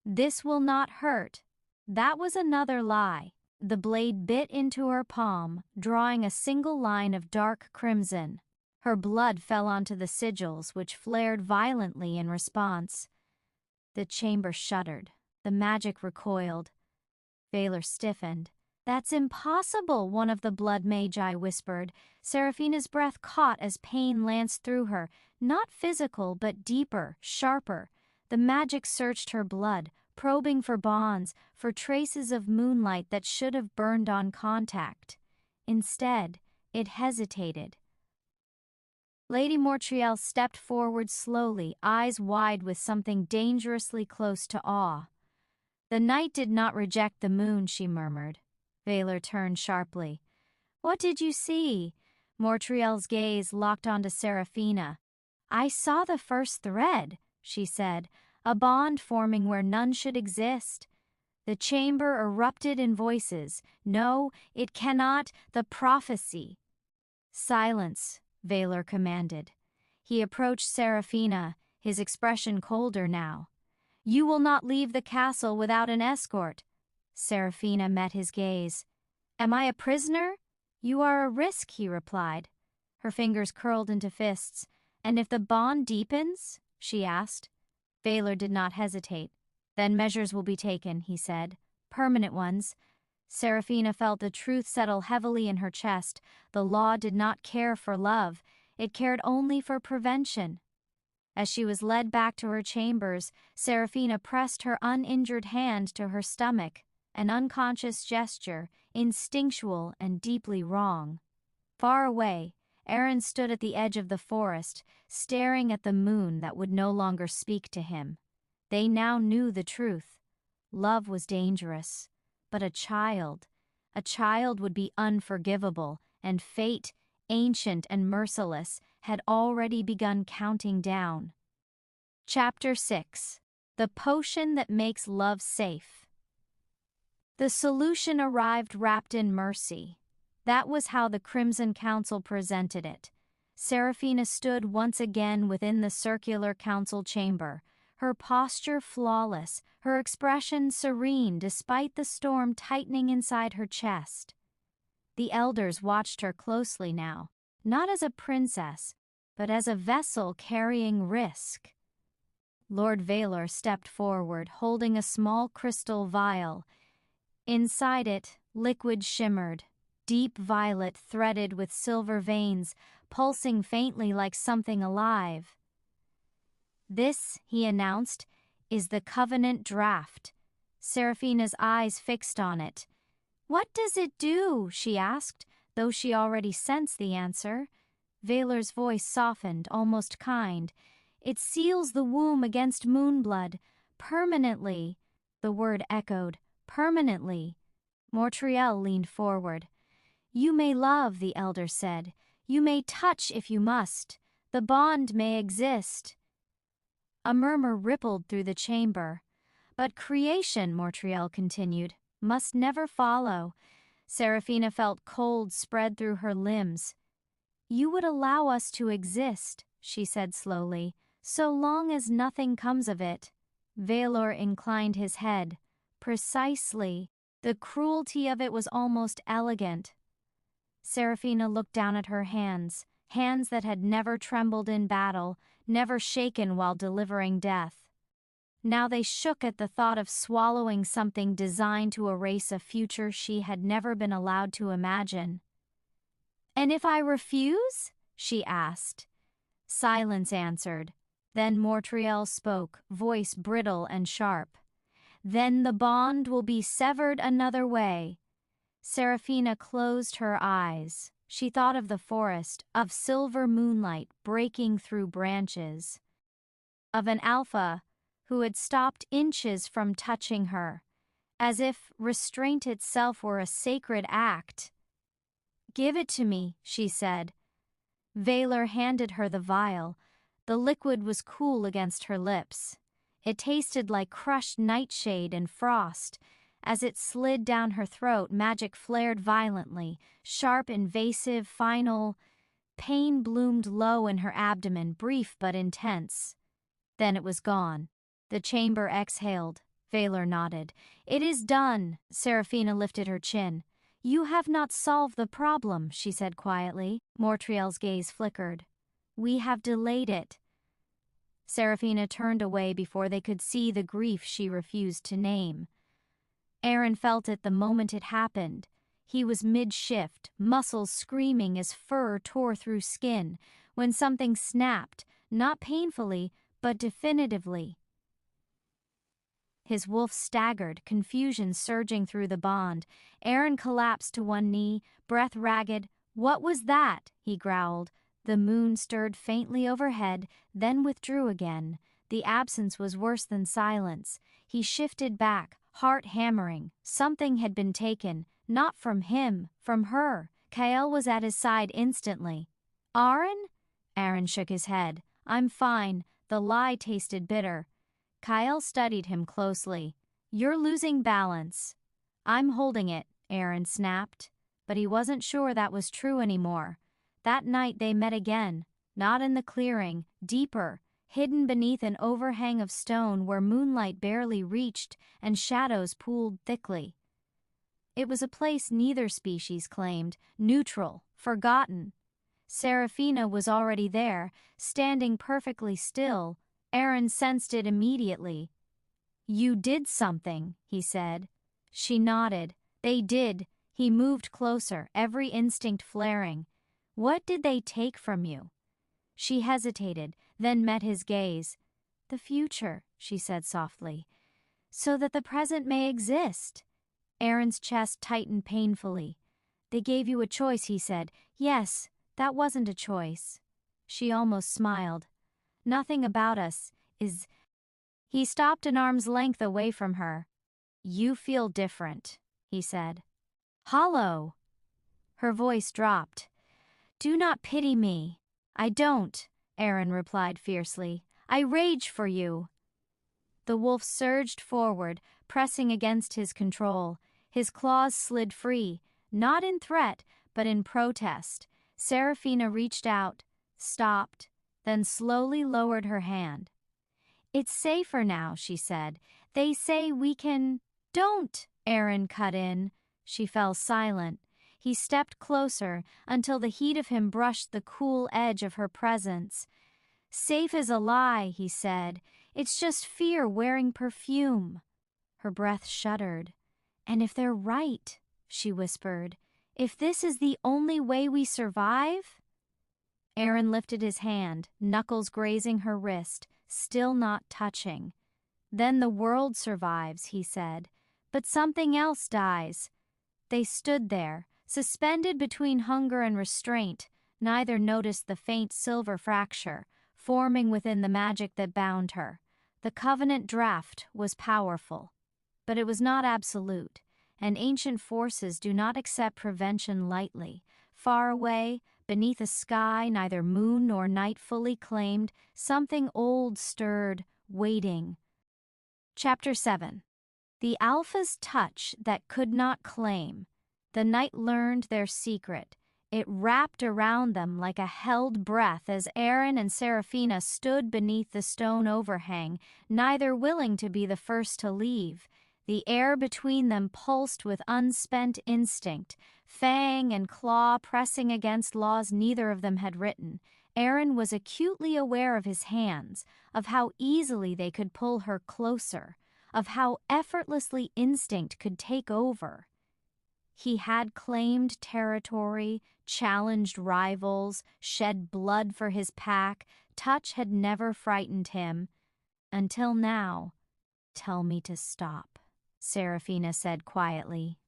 This will not hurt. That was another lie. The blade bit into her palm, drawing a single line of dark crimson. Her blood fell onto the sigils, which flared violently in response. The chamber shuddered. The magic recoiled. Vaylor stiffened. That's impossible, one of the blood magi whispered. Seraphina's breath caught as pain lanced through her, not physical but deeper, sharper. The magic searched her blood, probing for bonds, for traces of moonlight that should have burned on contact. Instead, it hesitated. Lady Montreal stepped forward slowly, eyes wide with something dangerously close to awe. The night did not reject the moon, she murmured. Vaylor turned sharply. What did you see? Montreal's gaze locked onto Seraphina. I saw the first thread, she said, a bond forming where none should exist. The chamber erupted in voices. No, it cannot, the prophecy. Silence, Vaylor commanded. He approached Seraphina, his expression colder now. You will not leave the castle without an escort. Seraphina met his gaze. Am I a prisoner? You are a risk, he replied. Her fingers curled into fists. And if the bond deepens? She asked. Vaylor did not hesitate. Then measures will be taken, he said. Permanent ones. Seraphina felt the truth settle heavily in her chest. The law did not care for love. It cared only for prevention. As she was led back to her chambers, Seraphina pressed her uninjured hand to her stomach, an unconscious gesture, instinctual and deeply wrong. Far away, Aren stood at the edge of the forest, staring at the moon that would no longer speak to him. They now knew the truth. Love was dangerous, but a child would be unforgivable, and fate, ancient and merciless, had already begun counting down. Chapter 6. The Potion That Makes Love Safe. The solution arrived wrapped in mercy. That was how the Crimson Council presented it. Seraphina stood once again within the circular council chamber, her posture flawless, her expression serene despite the storm tightening inside her chest. The elders watched her closely now, not as a princess, but as a vessel carrying risk. Lord Vaylor stepped forward, holding a small crystal vial. Inside it, liquid shimmered, deep violet threaded with silver veins, pulsing faintly like something alive. This, he announced, is the Covenant Draft. Seraphina's eyes fixed on it. What does it do? She asked, though she already sensed the answer. Vaylor's voice softened, almost kind. It seals the womb against moonblood, permanently. The word echoed, permanently. Montreal leaned forward. You may love, the elder said. You may touch if you must. The bond may exist. A murmur rippled through the chamber. But creation, Montreal continued, must never follow. Seraphina felt cold spread through her limbs. You would allow us to exist, she said slowly, So long as nothing comes of it. Valor inclined his head. Precisely. The cruelty of it was almost elegant. Seraphina looked down at her hands, hands that had never trembled in battle, never shaken while delivering death. Now they shook at the thought of swallowing something designed to erase a future she had never been allowed to imagine. "And if I refuse?" she asked. Silence answered. Then Mortriel spoke, voice brittle and sharp. "Then the bond will be severed another way." Seraphina closed her eyes. She thought of the forest, of silver moonlight breaking through branches, of an alpha who had stopped inches from touching her, as if restraint itself were a sacred act. "Give it to me," she said. Valor handed her the vial. The liquid was cool against her lips. It tasted like crushed nightshade and frost. As it slid down her throat, magic flared violently, sharp, invasive, final. Pain bloomed low in her abdomen, brief but intense. Then it was gone. The chamber exhaled. Valor nodded. "It is done." Seraphina lifted her chin. "You have not solved the problem," she said quietly. Mortriel's gaze flickered. "We have delayed it." Seraphina turned away before they could see the grief she refused to name. Aren felt it the moment it happened. He was mid-shift, muscles screaming as fur tore through skin, when something snapped, not painfully, but definitively. His wolf staggered, confusion surging through the bond. Aren collapsed to one knee, breath ragged. "What was that?" he growled. The moon stirred faintly overhead, then withdrew again. The absence was worse than silence. He shifted back, heart hammering. Something had been taken, not from him, from her. Kael was at his side instantly. "Aren?" Aren shook his head. "I'm fine." The lie tasted bitter. Kael studied him closely. "You're losing balance." "I'm holding it," Aren snapped. But he wasn't sure that was true anymore. That night they met again, not in the clearing, deeper, hidden beneath an overhang of stone where moonlight barely reached and shadows pooled thickly. It was a place neither species claimed, neutral, forgotten. Seraphina was already there, standing perfectly still. Aren sensed it immediately. "You did something," he said. She nodded. "They did." He moved closer, every instinct flaring. "What did they take from you?" She hesitated, then met his gaze. "The future," she said softly, "so that the present may exist." Aren's chest tightened painfully. "They gave you a choice," he said. "Yes, that wasn't a choice." She almost smiled. "Nothing about us is—" He stopped an arm's length away from her. "You feel different," he said. "Hollow." Her voice dropped. "Do not pity me." "I don't," Aren replied fiercely. "I rage for you." The wolf surged forward, pressing against his control. His claws slid free, not in threat, but in protest. Seraphina reached out, stopped, then slowly lowered her hand. "It's safer now," she said. "They say we can—" "Don't!" Aren cut in. She fell silent. He stepped closer until the heat of him brushed the cool edge of her presence. "Safe is a lie," he said. "It's just fear wearing perfume." Her breath shuddered. "And if they're right," she whispered, "if this is the only way we survive?" Aren lifted his hand, knuckles grazing her wrist, still not touching. "Then the world survives," he said, "but something else dies." They stood there, suspended between hunger and restraint. Neither noticed the faint silver fracture, forming within the magic that bound her. The covenant draft was powerful, but it was not absolute, and ancient forces do not accept prevention lightly. Far away, beneath a sky neither moon nor night fully claimed, something old stirred, waiting. Chapter 7. The Alpha's touch that could not claim. The night learned their secret. It wrapped around them like a held breath as Aren and Seraphina stood beneath the stone overhang, neither willing to be the first to leave. The air between them pulsed with unspent instinct, fang and claw pressing against laws neither of them had written. Aren was acutely aware of his hands, of how easily they could pull her closer, of how effortlessly instinct could take over. He had claimed territory, challenged rivals, shed blood for his pack. Touch had never frightened him. Until now. "Tell me to stop," Seraphina said quietly.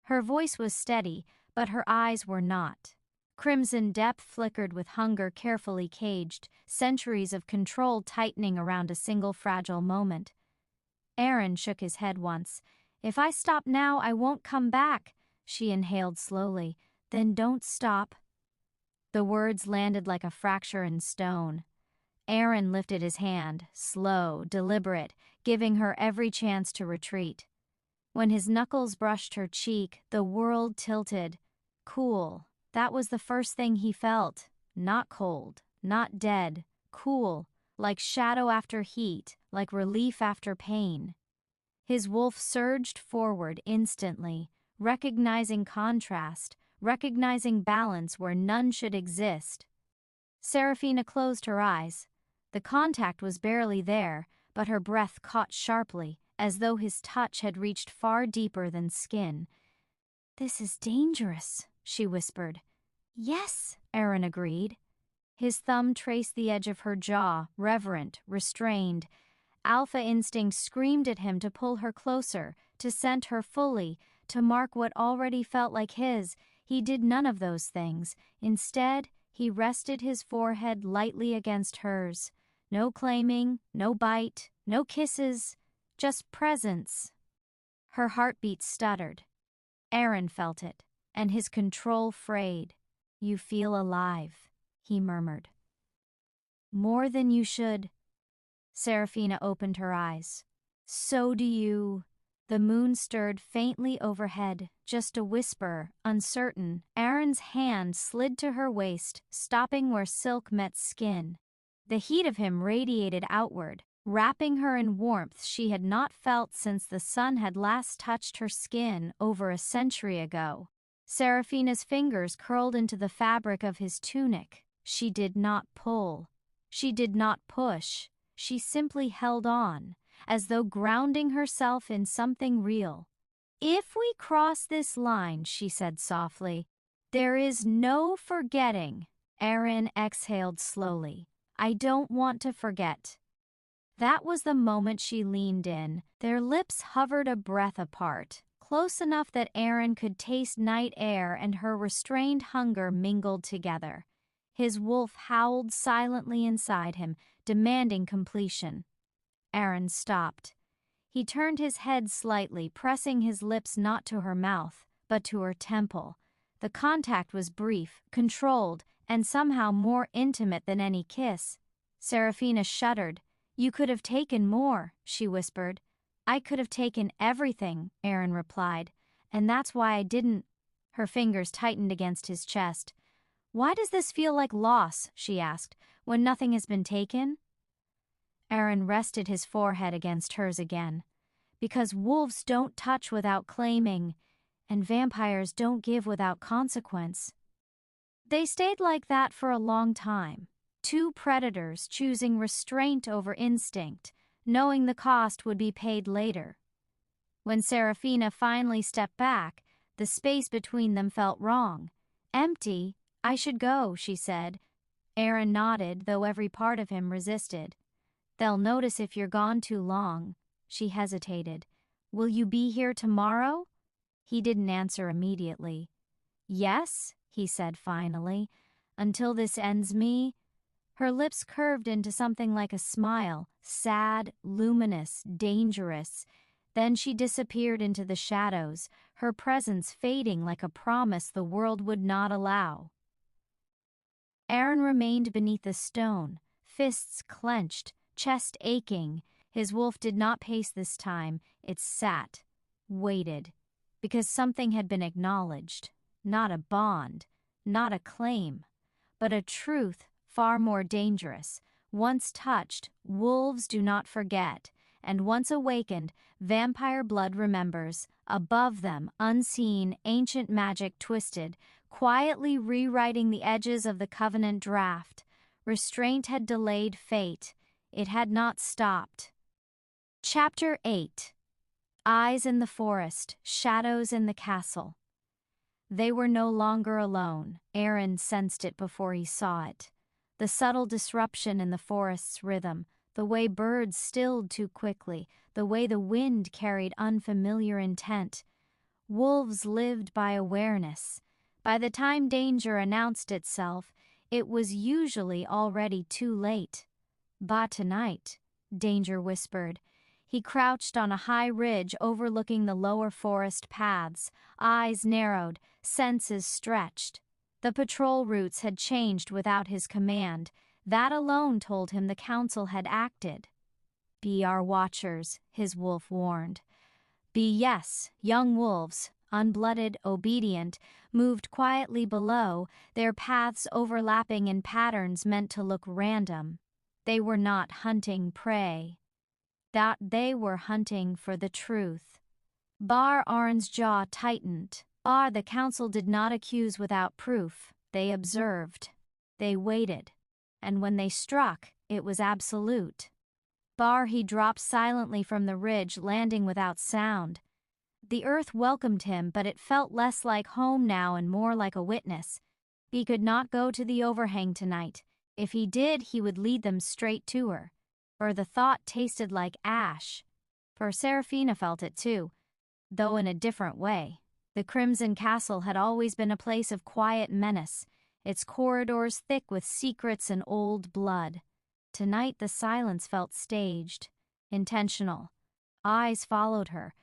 Her voice was steady, but her eyes were not. Crimson depth flickered with hunger carefully caged, centuries of control tightening around a single fragile moment. Aren shook his head once. "If I stop now, I won't come back," she inhaled slowly. "Then don't stop." The words landed like a fracture in stone. Aren lifted his hand, slow, deliberate, giving her every chance to retreat. When his knuckles brushed her cheek, the world tilted. Cool. That was the first thing he felt. Not cold, not dead. Cool, like shadow after heat, like relief after pain. His wolf surged forward instantly, recognizing contrast, recognizing balance where none should exist. Seraphina closed her eyes. The contact was barely there, but her breath caught sharply, as though his touch had reached far deeper than skin. "This is dangerous," she whispered. "Yes," Aren agreed. His thumb traced the edge of her jaw, reverent, restrained. Alpha instinct screamed at him to pull her closer, to scent her fully, to mark what already felt like his. He did none of those things. Instead, he rested his forehead lightly against hers. No claiming, no bite, no kisses, just presence. Her heartbeat stuttered. Aren felt it, and his control frayed. "You feel alive," he murmured. "More than you should." Seraphina opened her eyes. "So do you." The moon stirred faintly overhead, just a whisper, uncertain. Aren's hand slid to her waist, stopping where silk met skin. The heat of him radiated outward, wrapping her in warmth she had not felt since the sun had last touched her skin over a century ago. Seraphina's fingers curled into the fabric of his tunic. She did not pull. She did not push. She simply held on, as though grounding herself in something real. "If we cross this line," she said softly, "there is no forgetting." Aren exhaled slowly. "I don't want to forget." That was the moment she leaned in. Their lips hovered a breath apart, close enough that Aren could taste night air and her restrained hunger mingled together. His wolf howled silently inside him, demanding completion. Aren stopped. He turned his head slightly, pressing his lips not to her mouth, but to her temple. The contact was brief, controlled, and somehow more intimate than any kiss. Seraphina shuddered. "You could have taken more," she whispered. "I could have taken everything," Aren replied. "And that's why I didn't." Her fingers tightened against his chest. "Why does this feel like loss?" she asked, "when nothing has been taken?" Aren rested his forehead against hers again. "Because wolves don't touch without claiming, and vampires don't give without consequence." They stayed like that for a long time. Two predators choosing restraint over instinct, knowing the cost would be paid later. When Seraphina finally stepped back, the space between them felt wrong. Empty. "I should go," she said. Aren nodded, though every part of him resisted. "They'll notice if you're gone too long." She hesitated. "Will you be here tomorrow?" He didn't answer immediately. "Yes," he said finally, "until this ends me." Her lips curved into something like a smile, sad, luminous, dangerous. Then she disappeared into the shadows, her presence fading like a promise the world would not allow. Aren remained beneath the stone, fists clenched, chest aching. His wolf did not pace this time. It sat, waited, because something had been acknowledged. Not a bond, not a claim, but a truth far more dangerous. Once touched, wolves do not forget, and once awakened, vampire blood remembers. Above them, unseen, ancient magic twisted, quietly rewriting the edges of the Covenant draft. Restraint had delayed fate. It had not stopped. Chapter 8. Eyes in the forest, shadows in the castle. They were no longer alone. Aren sensed it before he saw it. The subtle disruption in the forest's rhythm, the way birds stilled too quickly, the way the wind carried unfamiliar intent. Wolves lived by awareness. By the time danger announced itself, it was usually already too late. But tonight, danger whispered. He crouched on a high ridge overlooking the lower forest paths, eyes narrowed, senses stretched. The patrol routes had changed without his command. That alone told him the council had acted. "Be our watchers," his wolf warned. Yes, young wolves, unblooded, obedient, moved quietly below, their paths overlapping in patterns meant to look random. They were not hunting prey. That they were hunting for the truth. Aren's jaw tightened. The council did not accuse without proof. They observed. They waited. And when they struck, it was absolute. He dropped silently from the ridge, landing without sound. The earth welcomed him, but it felt less like home now and more like a witness. He could not go to the overhang tonight. If he did, he would lead them straight to her. For the thought tasted like ash. For Seraphina felt it too, though in a different way. The Crimson Castle had always been a place of quiet menace, its corridors thick with secrets and old blood. Tonight the silence felt staged, intentional. Eyes followed her,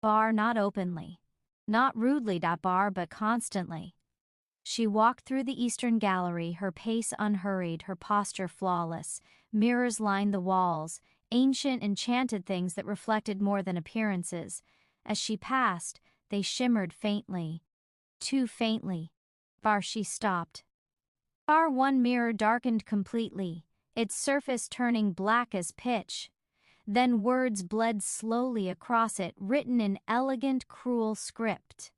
not openly, not rudely, but constantly. She walked through the eastern gallery, her pace unhurried, her posture flawless. Mirrors lined the walls, ancient enchanted things that reflected more than appearances. As she passed, they shimmered faintly. Too faintly. She stopped. One mirror darkened completely, its surface turning black as pitch. Then words bled slowly across it, written in elegant, cruel script.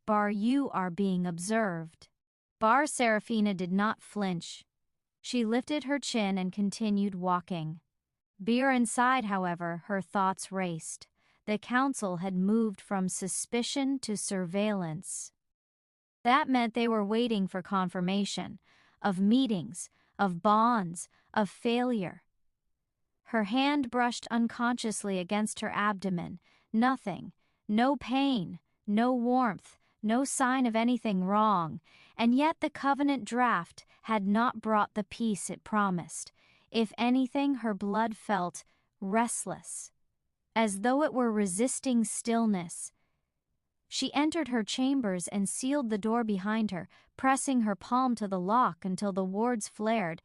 "You are being observed." Seraphina did not flinch. She lifted her chin and continued walking. Inside, however, her thoughts raced. The council had moved from suspicion to surveillance. That meant they were waiting for confirmation, of meetings, of bonds, of failure. Her hand brushed unconsciously against her abdomen. Nothing, no pain, no warmth, no sign of anything wrong, and yet the Covenant draft had not brought the peace it promised. If anything, her blood felt restless, as though it were resisting stillness. She entered her chambers and sealed the door behind her, pressing her palm to the lock until the wards flared.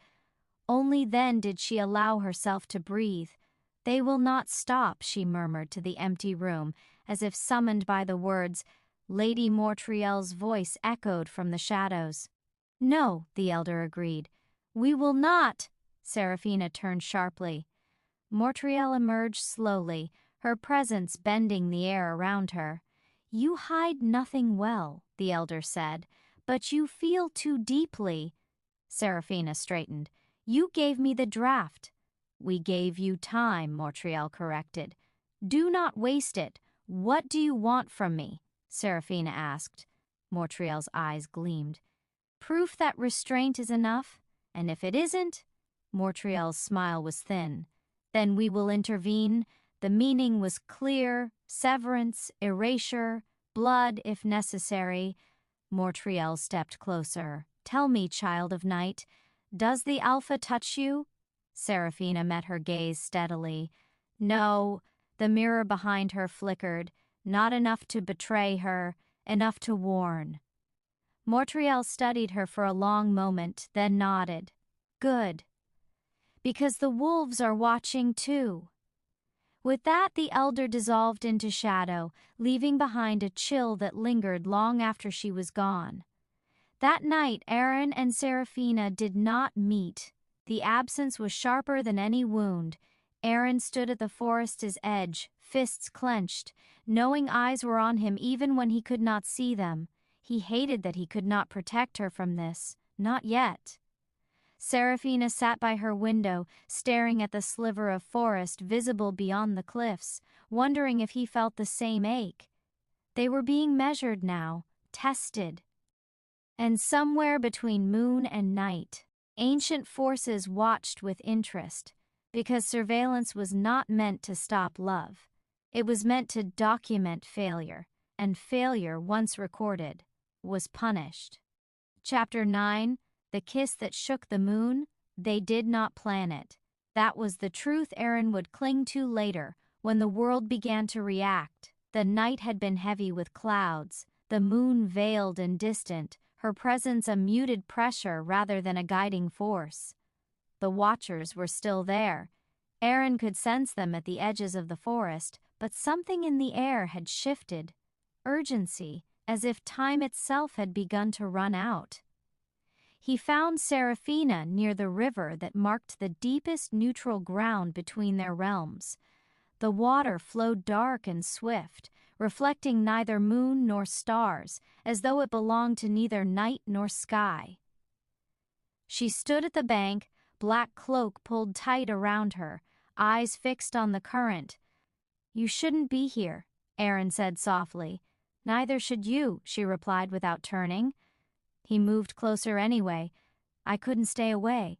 Only then did she allow herself to breathe. "They will not stop," she murmured to the empty room, as if summoned by the words. Lady Montreal's voice echoed from the shadows. "No," the elder agreed. "We will not." Seraphina turned sharply. Montreal emerged slowly, her presence bending the air around her. "You hide nothing well," the elder said, "but you feel too deeply." Seraphina straightened. "You gave me the draft." "We gave you time," Montreal corrected. "Do not waste it. What do you want from me?" Seraphina asked. Montreal's eyes gleamed. "Proof that restraint is enough? And if it isn't?" Montreal's smile was thin. "Then we will intervene." The meaning was clear: severance, erasure, blood if necessary. Montreal stepped closer. "Tell me, child of night, does the Alpha touch you?" Seraphina met her gaze steadily. "No." The mirror behind her flickered. "Not enough to betray her, enough to warn." Montreal studied her for a long moment, then nodded. "Good. Because the wolves are watching too." With that, the elder dissolved into shadow, leaving behind a chill that lingered long after she was gone. That night, Aren and Seraphina did not meet. The absence was sharper than any wound. Aren stood at the forest's edge, fists clenched, knowing eyes were on him even when he could not see them. He hated that he could not protect her from this. Not yet. Seraphina sat by her window, staring at the sliver of forest visible beyond the cliffs, wondering if he felt the same ache. They were being measured now, tested. And somewhere between moon and night, ancient forces watched with interest, because surveillance was not meant to stop love. It was meant to document failure, and failure, once recorded, was punished. Chapter 9, The Kiss That Shook the Moon. They did not plan it. That was the truth Aren would cling to later, when the world began to react. The night had been heavy with clouds, the moon veiled and distant, her presence a muted pressure rather than a guiding force. The watchers were still there. Aren could sense them at the edges of the forest, but something in the air had shifted. Urgency, as if time itself had begun to run out. He found Seraphina near the river that marked the deepest neutral ground between their realms. The water flowed dark and swift, reflecting neither moon nor stars, as though it belonged to neither night nor sky. She stood at the bank, black cloak pulled tight around her, eyes fixed on the current. "You shouldn't be here," Aren said softly. "Neither should you," she replied without turning. He moved closer anyway. "I couldn't stay away."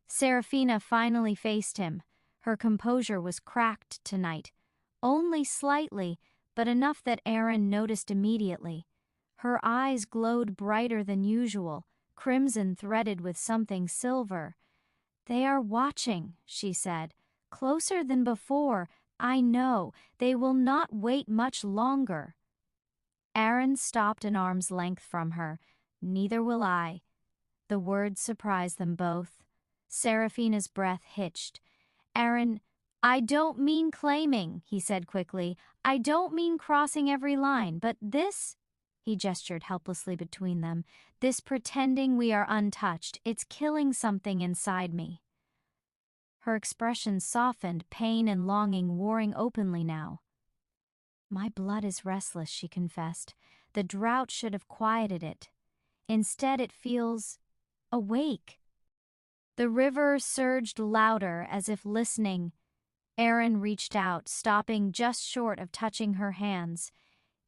Seraphina finally faced him. Her composure was cracked tonight, only slightly, but enough that Aren noticed immediately. Her eyes glowed brighter than usual, crimson threaded with something silver. "They are watching," she said, "closer than before. I know. They will not wait much longer." Aren stopped an arm's length from her. "Neither will I." The words surprised them both. Seraphina's breath hitched. "Aren, I don't mean claiming," he said quickly. "I don't mean crossing every line, but this," he gestured helplessly between them, "this pretending we are untouched, it's killing something inside me." Her expression softened, pain and longing warring openly now. "My blood is restless," she confessed. "The drought should have quieted it. Instead it feels awake." The river surged louder as if listening. Aren reached out, stopping just short of touching her hands.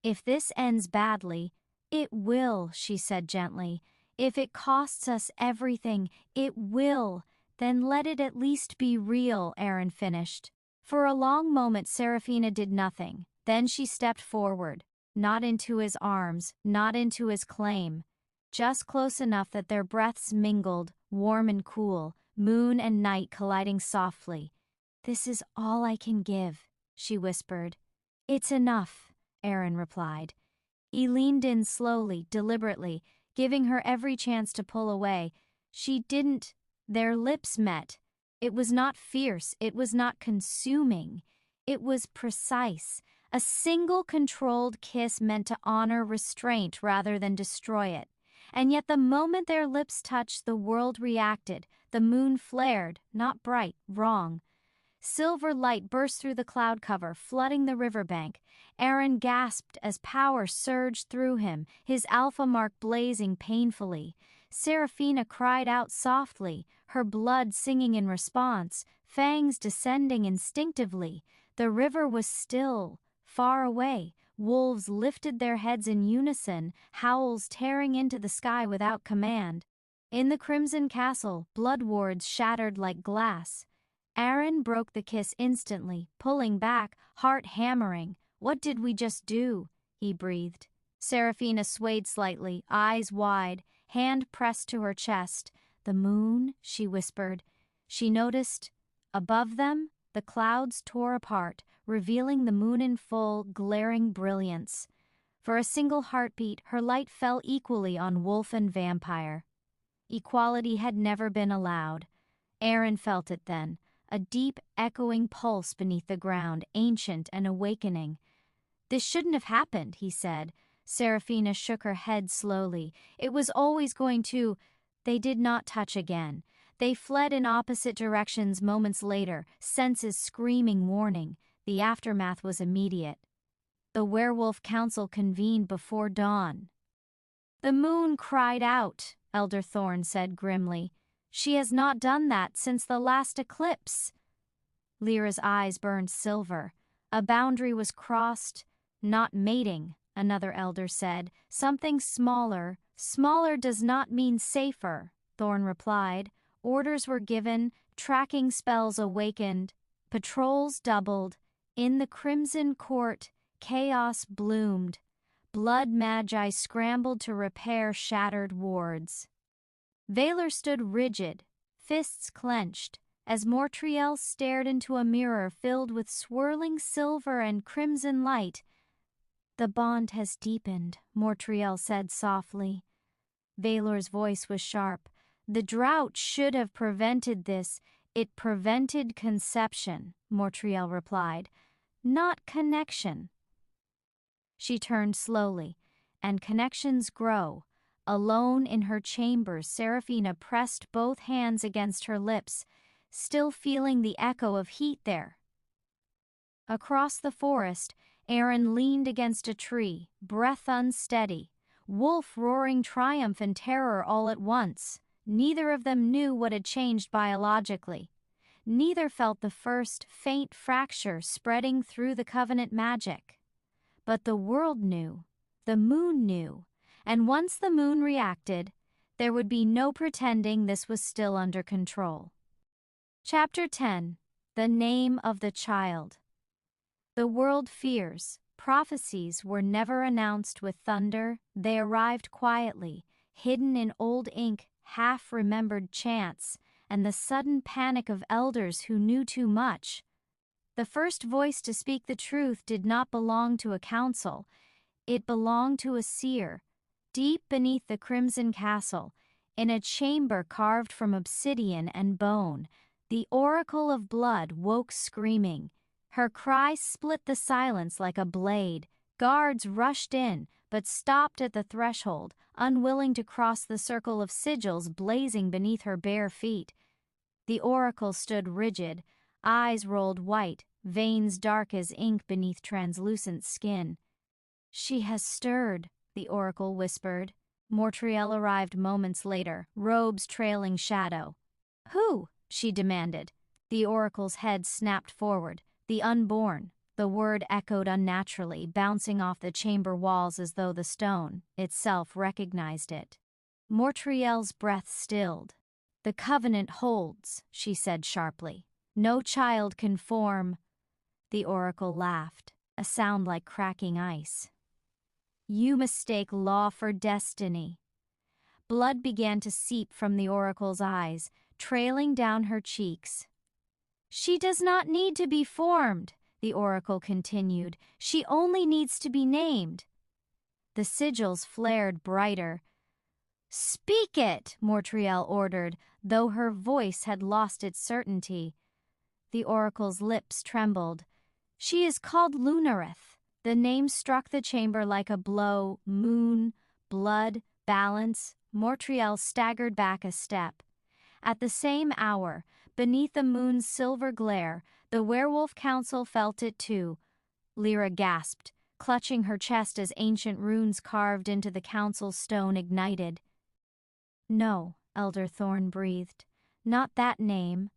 "If this ends badly, it will," she said gently. "If it costs us everything, it will. Then let it at least be real," Aren finished. For a long moment Seraphina did nothing. Then she stepped forward, not into his arms, not into his claim. Just close enough that their breaths mingled, warm and cool, moon and night colliding softly. "This is all I can give," she whispered. "It's enough," Aren replied. He leaned in slowly, deliberately, giving her every chance to pull away. She didn't. Their lips met. It was not fierce, it was not consuming. It was precise, a single controlled kiss meant to honor restraint rather than destroy it. And yet the moment their lips touched, the world reacted. The moon flared, not bright, wrong. Silver light burst through the cloud cover, flooding the riverbank. Aren gasped as power surged through him, his alpha mark blazing painfully. Seraphina cried out softly, her blood singing in response, fangs descending instinctively. The river was still, far away. Wolves lifted their heads in unison, howls tearing into the sky without command. In the crimson castle, blood wards shattered like glass. Aren broke the kiss instantly, pulling back, heart hammering. "What did we just do?" he breathed. Seraphina swayed slightly, eyes wide, hand pressed to her chest. "The moon," she whispered. She noticed, above them, the clouds tore apart, revealing the moon in full, glaring brilliance. For a single heartbeat, her light fell equally on wolf and vampire. Equality had never been allowed. Aren felt it then, a deep, echoing pulse beneath the ground, ancient and awakening. "This shouldn't have happened," he said. Seraphina shook her head slowly. It was always going to. They did not touch again. They fled in opposite directions moments later, senses screaming warning. The aftermath was immediate. The werewolf council convened before dawn. The moon cried out, Elder Thorn said grimly. She has not done that since the last eclipse. Lyra's eyes burned silver. A boundary was crossed. Not mating, another elder said. Something smaller. Smaller does not mean safer, Thorn replied. Orders were given, tracking spells awakened, patrols doubled. In the Crimson Court, chaos bloomed. Blood magi scrambled to repair shattered wards. Valor stood rigid, fists clenched, as Mortriel stared into a mirror filled with swirling silver and crimson light. The bond has deepened, Mortriel said softly. Valor's voice was sharp. The drought should have prevented this. It prevented conception, Mortriel replied, not connection. She turned slowly, and connections grow. Alone in her chambers, Seraphina pressed both hands against her lips, still feeling the echo of heat there. Across the forest, Aren leaned against a tree, breath unsteady, wolf roaring triumph and terror all at once. Neither of them knew what had changed biologically. Neither felt the first faint fracture spreading through the covenant magic. But the world knew, the moon knew, and once the moon reacted, there would be no pretending this was still under control. Chapter 10. The Name of the Child. The world fears. Prophecies were never announced with thunder. They arrived quietly, hidden in old ink, half-remembered chants, and the sudden panic of elders who knew too much. The first voice to speak the truth did not belong to a council. It belonged to a seer, deep beneath the crimson castle, in a chamber carved from obsidian and bone. The oracle of blood woke screaming. Her cry split the silence like a blade. Guards rushed in, but stopped at the threshold, unwilling to cross the circle of sigils blazing beneath her bare feet. The oracle stood rigid, eyes rolled white, veins dark as ink beneath translucent skin. She has stirred, the oracle whispered. Mortriel arrived moments later, robes trailing shadow. Who? She demanded. The oracle's head snapped forward. The unborn. The word echoed unnaturally, bouncing off the chamber walls as though the stone itself recognized it. Mortriel's breath stilled. The covenant holds, she said sharply. No child can form. The oracle laughed, a sound like cracking ice. You mistake law for destiny. Blood began to seep from the oracle's eyes, trailing down her cheeks. She does not need to be formed, the oracle continued. She only needs to be named. The sigils flared brighter. Speak it, Mortriel ordered, though her voice had lost its certainty. The oracle's lips trembled. She is called Lunareth. The name struck the chamber like a blow. Moon, blood, balance. Mortriel staggered back a step. At the same hour, beneath the moon's silver glare, the werewolf council felt it too. Lyra gasped, clutching her chest as ancient runes carved into the council's stone ignited. No, Elder Thorn breathed. Not that name.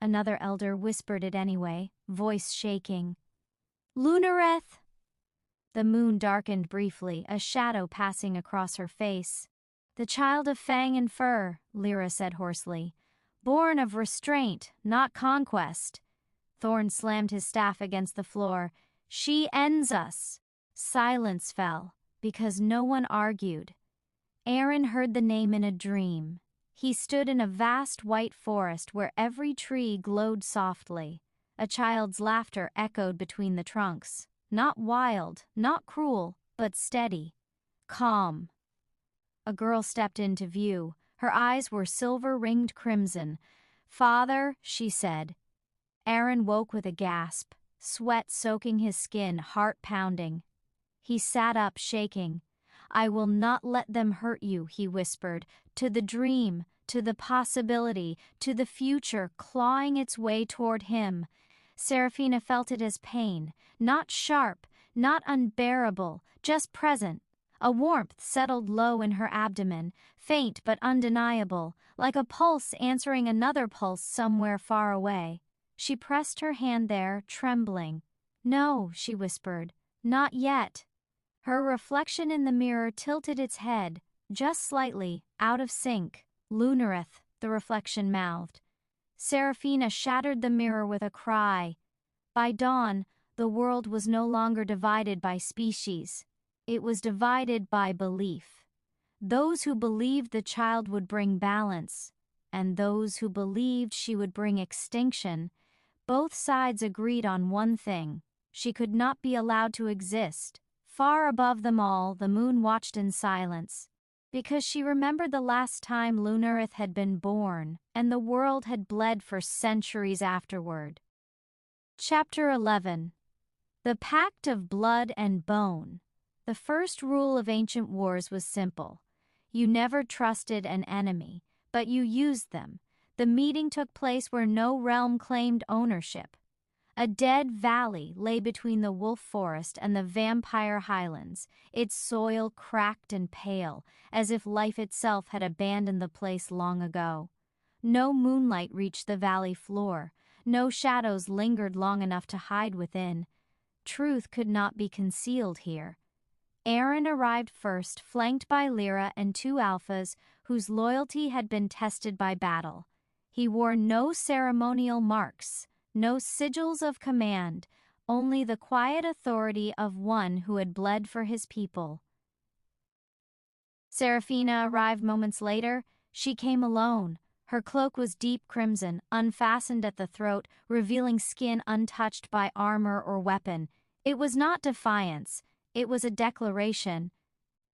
Another elder whispered it anyway, voice shaking. Lunareth! The moon darkened briefly, a shadow passing across her face. The child of fang and fur, Lyra said hoarsely. Born of restraint, not conquest. Thorn slammed his staff against the floor. She ends us. Silence fell, because no one argued. Aren heard the name in a dream. He stood in a vast white forest where every tree glowed softly. A child's laughter echoed between the trunks. Not wild, not cruel, but steady. Calm. A girl stepped into view. Her eyes were silver-ringed crimson. Father, she said. Aren woke with a gasp, sweat soaking his skin, heart pounding. He sat up, shaking. I will not let them hurt you, he whispered, to the dream, to the possibility, to the future clawing its way toward him. Seraphina felt it as pain, not sharp, not unbearable, just present. A warmth settled low in her abdomen, faint but undeniable, like a pulse answering another pulse somewhere far away. She pressed her hand there, trembling. "No," she whispered, "not yet." Her reflection in the mirror tilted its head, just slightly, out of sync. "Lunareth," the reflection mouthed. Seraphina shattered the mirror with a cry. By dawn, the world was no longer divided by species. It was divided by belief. Those who believed the child would bring balance, and those who believed she would bring extinction. Both sides agreed on one thing: she could not be allowed to exist. Far above them all, the moon watched in silence, because she remembered the last time Lunareth had been born, and the world had bled for centuries afterward. Chapter 11. The Pact of Blood and Bone. The first rule of ancient wars was simple. You never trusted an enemy, but you used them. The meeting took place where no realm claimed ownership. A dead valley lay between the wolf forest and the vampire highlands, its soil cracked and pale, as if life itself had abandoned the place long ago. No moonlight reached the valley floor. No shadows lingered long enough to hide within. Truth could not be concealed here. Aren arrived first, flanked by Lyra and two alphas whose loyalty had been tested by battle. He wore no ceremonial marks, no sigils of command, only the quiet authority of one who had bled for his people. Seraphina arrived moments later. She came alone. Her cloak was deep crimson, unfastened at the throat, revealing skin untouched by armor or weapon. It was not defiance. It was a declaration.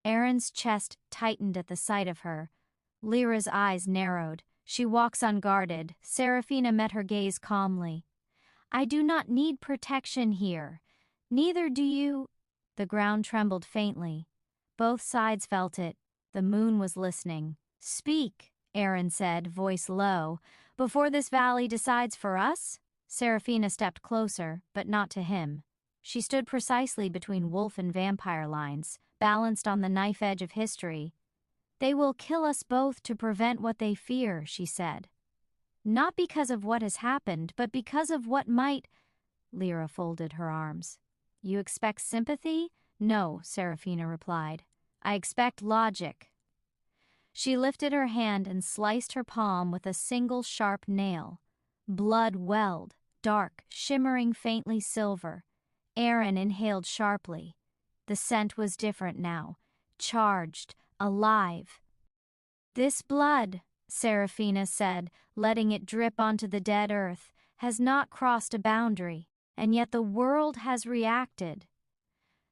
Aren's chest tightened at the sight of her. Lyra's eyes narrowed. She walks unguarded. Seraphina met her gaze calmly. "I do not need protection here. Neither do you." The ground trembled faintly. Both sides felt it. The moon was listening. "Speak," Aren said, voice low. "Before this valley decides for us?" Seraphina stepped closer, but not to him. She stood precisely between wolf and vampire lines, balanced on the knife edge of history. "They will kill us both to prevent what they fear," she said. "Not because of what has happened, but because of what might." Lyra folded her arms. "You expect sympathy?" "No," Seraphina replied. "I expect logic." She lifted her hand and sliced her palm with a single sharp nail. Blood welled, dark, shimmering faintly silver. Aren inhaled sharply. The scent was different now, charged, alive. "This blood," Seraphina said, letting it drip onto the dead earth, "has not crossed a boundary, and yet the world has reacted."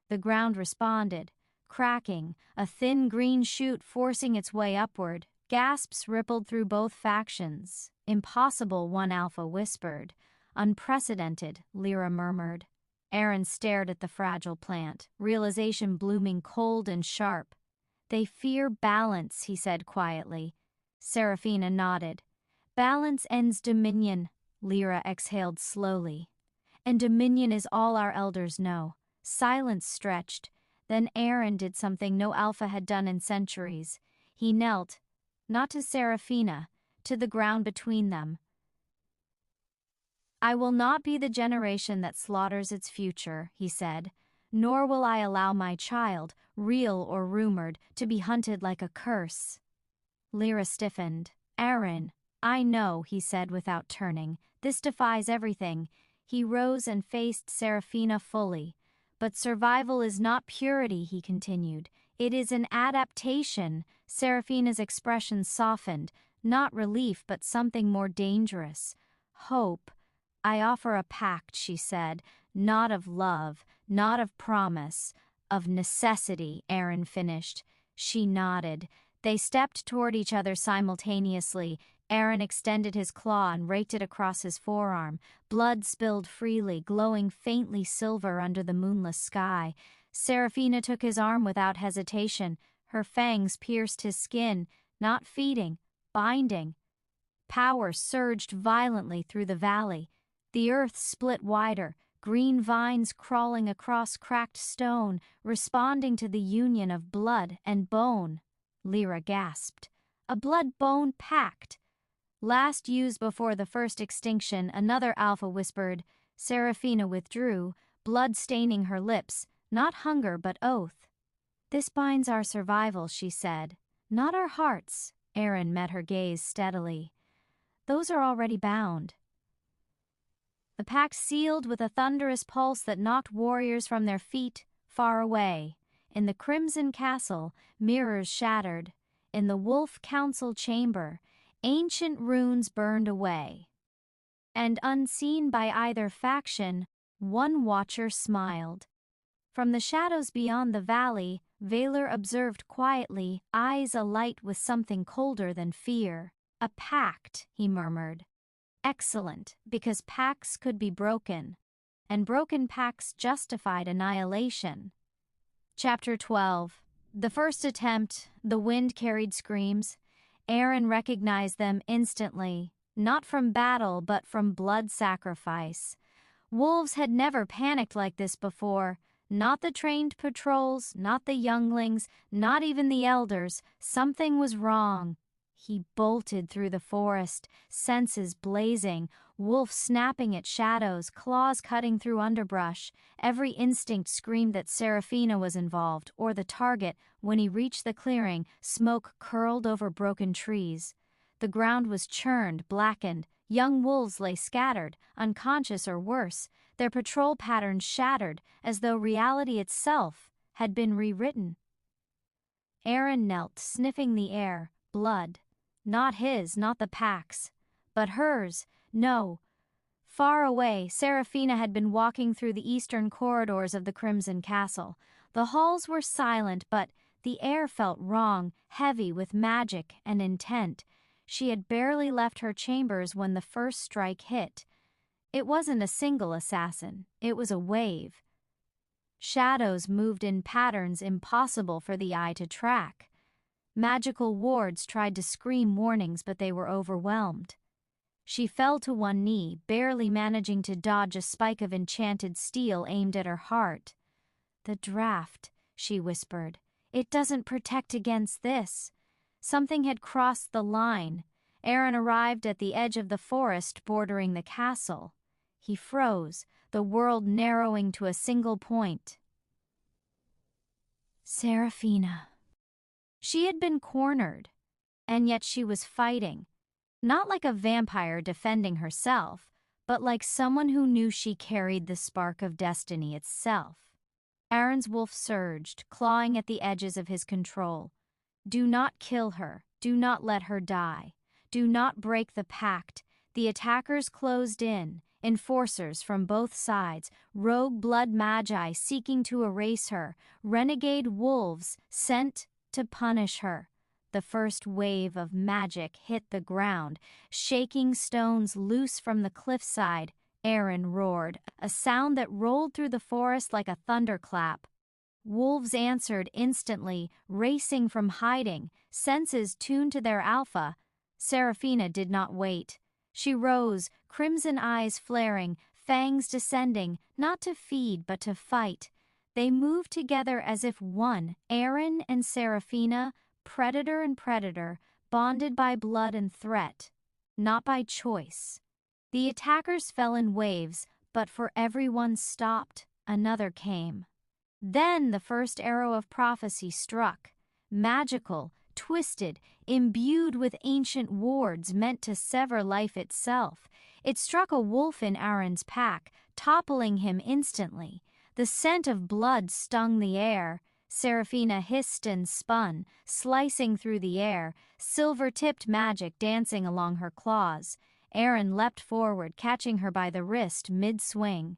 The ground responded, cracking, a thin green shoot forcing its way upward. Gasps rippled through both factions. "Impossible," one alpha whispered. "Unprecedented," Lyra murmured. Aren stared at the fragile plant, realization blooming cold and sharp. "They fear balance," he said quietly. Seraphina nodded. "Balance ends dominion," Lyra exhaled slowly. "And dominion is all our elders know." Silence stretched. Then Aren did something no alpha had done in centuries. He knelt, not to Seraphina, to the ground between them. "I will not be the generation that slaughters its future," he said, "nor will I allow my child, real or rumored, to be hunted like a curse." Lyra stiffened. "Aren, I know," he said without turning. "This defies everything." He rose and faced Seraphina fully. "But survival is not purity," he continued. "It is an adaptation." Seraphina's expression softened, not relief but something more dangerous. "Hope. I offer a pact," she said, "not of love, not of promise, of necessity," Aren finished. She nodded. They stepped toward each other simultaneously. Aren extended his claw and raked it across his forearm. Blood spilled freely, glowing faintly silver under the moonless sky. Seraphina took his arm without hesitation. Her fangs pierced his skin, not feeding, binding. Power surged violently through the valley. The earth split wider, green vines crawling across cracked stone, responding to the union of blood and bone. Lyra gasped. A blood-bone pact. Last used before the first extinction, another alpha whispered. Seraphina withdrew, blood staining her lips, not hunger but oath. This binds our survival, she said. Not our hearts. Aren met her gaze steadily. Those are already bound. The pact sealed with a thunderous pulse that knocked warriors from their feet, far away. In the Crimson Castle, mirrors shattered. In the Wolf Council chamber, ancient runes burned away. And unseen by either faction, one watcher smiled. From the shadows beyond the valley, Valor observed quietly, eyes alight with something colder than fear. A pact, he murmured. Excellent, because pacts could be broken, and broken pacts justified annihilation. Chapter 12. The first attempt, the wind-carried screams. Aren recognized them instantly, not from battle but from blood sacrifice. Wolves had never panicked like this before. Not the trained patrols, not the younglings, not even the elders. Something was wrong. He bolted through the forest, senses blazing, wolf snapping at shadows, claws cutting through underbrush. Every instinct screamed that Seraphina was involved, or the target. When he reached the clearing, smoke curled over broken trees. The ground was churned, blackened. Young wolves lay scattered, unconscious or worse, their patrol patterns shattered, as though reality itself had been rewritten. Aren knelt, sniffing the air. Blood. Not his, not the pack's, but hers. No. Far away, Seraphina had been walking through the eastern corridors of the Crimson Castle. The halls were silent, but the air felt wrong, heavy with magic and intent. She had barely left her chambers when the first strike hit. It wasn't a single assassin, it was a wave. Shadows moved in patterns impossible for the eye to track. Magical wards tried to scream warnings, but they were overwhelmed. She fell to one knee, barely managing to dodge a spike of enchanted steel aimed at her heart. "The draft," she whispered. "It doesn't protect against this." Something had crossed the line. Aren arrived at the edge of the forest bordering the castle. He froze, the world narrowing to a single point. Seraphina. She had been cornered, and yet she was fighting. Not like a vampire defending herself, but like someone who knew she carried the spark of destiny itself. Aren's wolf surged, clawing at the edges of his control. Do not kill her. Do not let her die. Do not break the pact. The attackers closed in, enforcers from both sides, rogue blood magi seeking to erase her, renegade wolves sent to punish her. The first wave of magic hit the ground, shaking stones loose from the cliffside. Aren roared, a sound that rolled through the forest like a thunderclap. Wolves answered instantly, racing from hiding, senses tuned to their alpha. Seraphina did not wait. She rose, crimson eyes flaring, fangs descending, not to feed but to fight. They moved together as if one, Aren and Seraphina, predator and predator, bonded by blood and threat, not by choice. The attackers fell in waves, but for every one stopped, another came. Then the first arrow of prophecy struck, magical, twisted, imbued with ancient wards meant to sever life itself. It struck a wolf in Aren's pack, toppling him instantly. The scent of blood stung the air. Seraphina hissed and spun, slicing through the air, silver-tipped magic dancing along her claws. Aren leapt forward, catching her by the wrist mid-swing.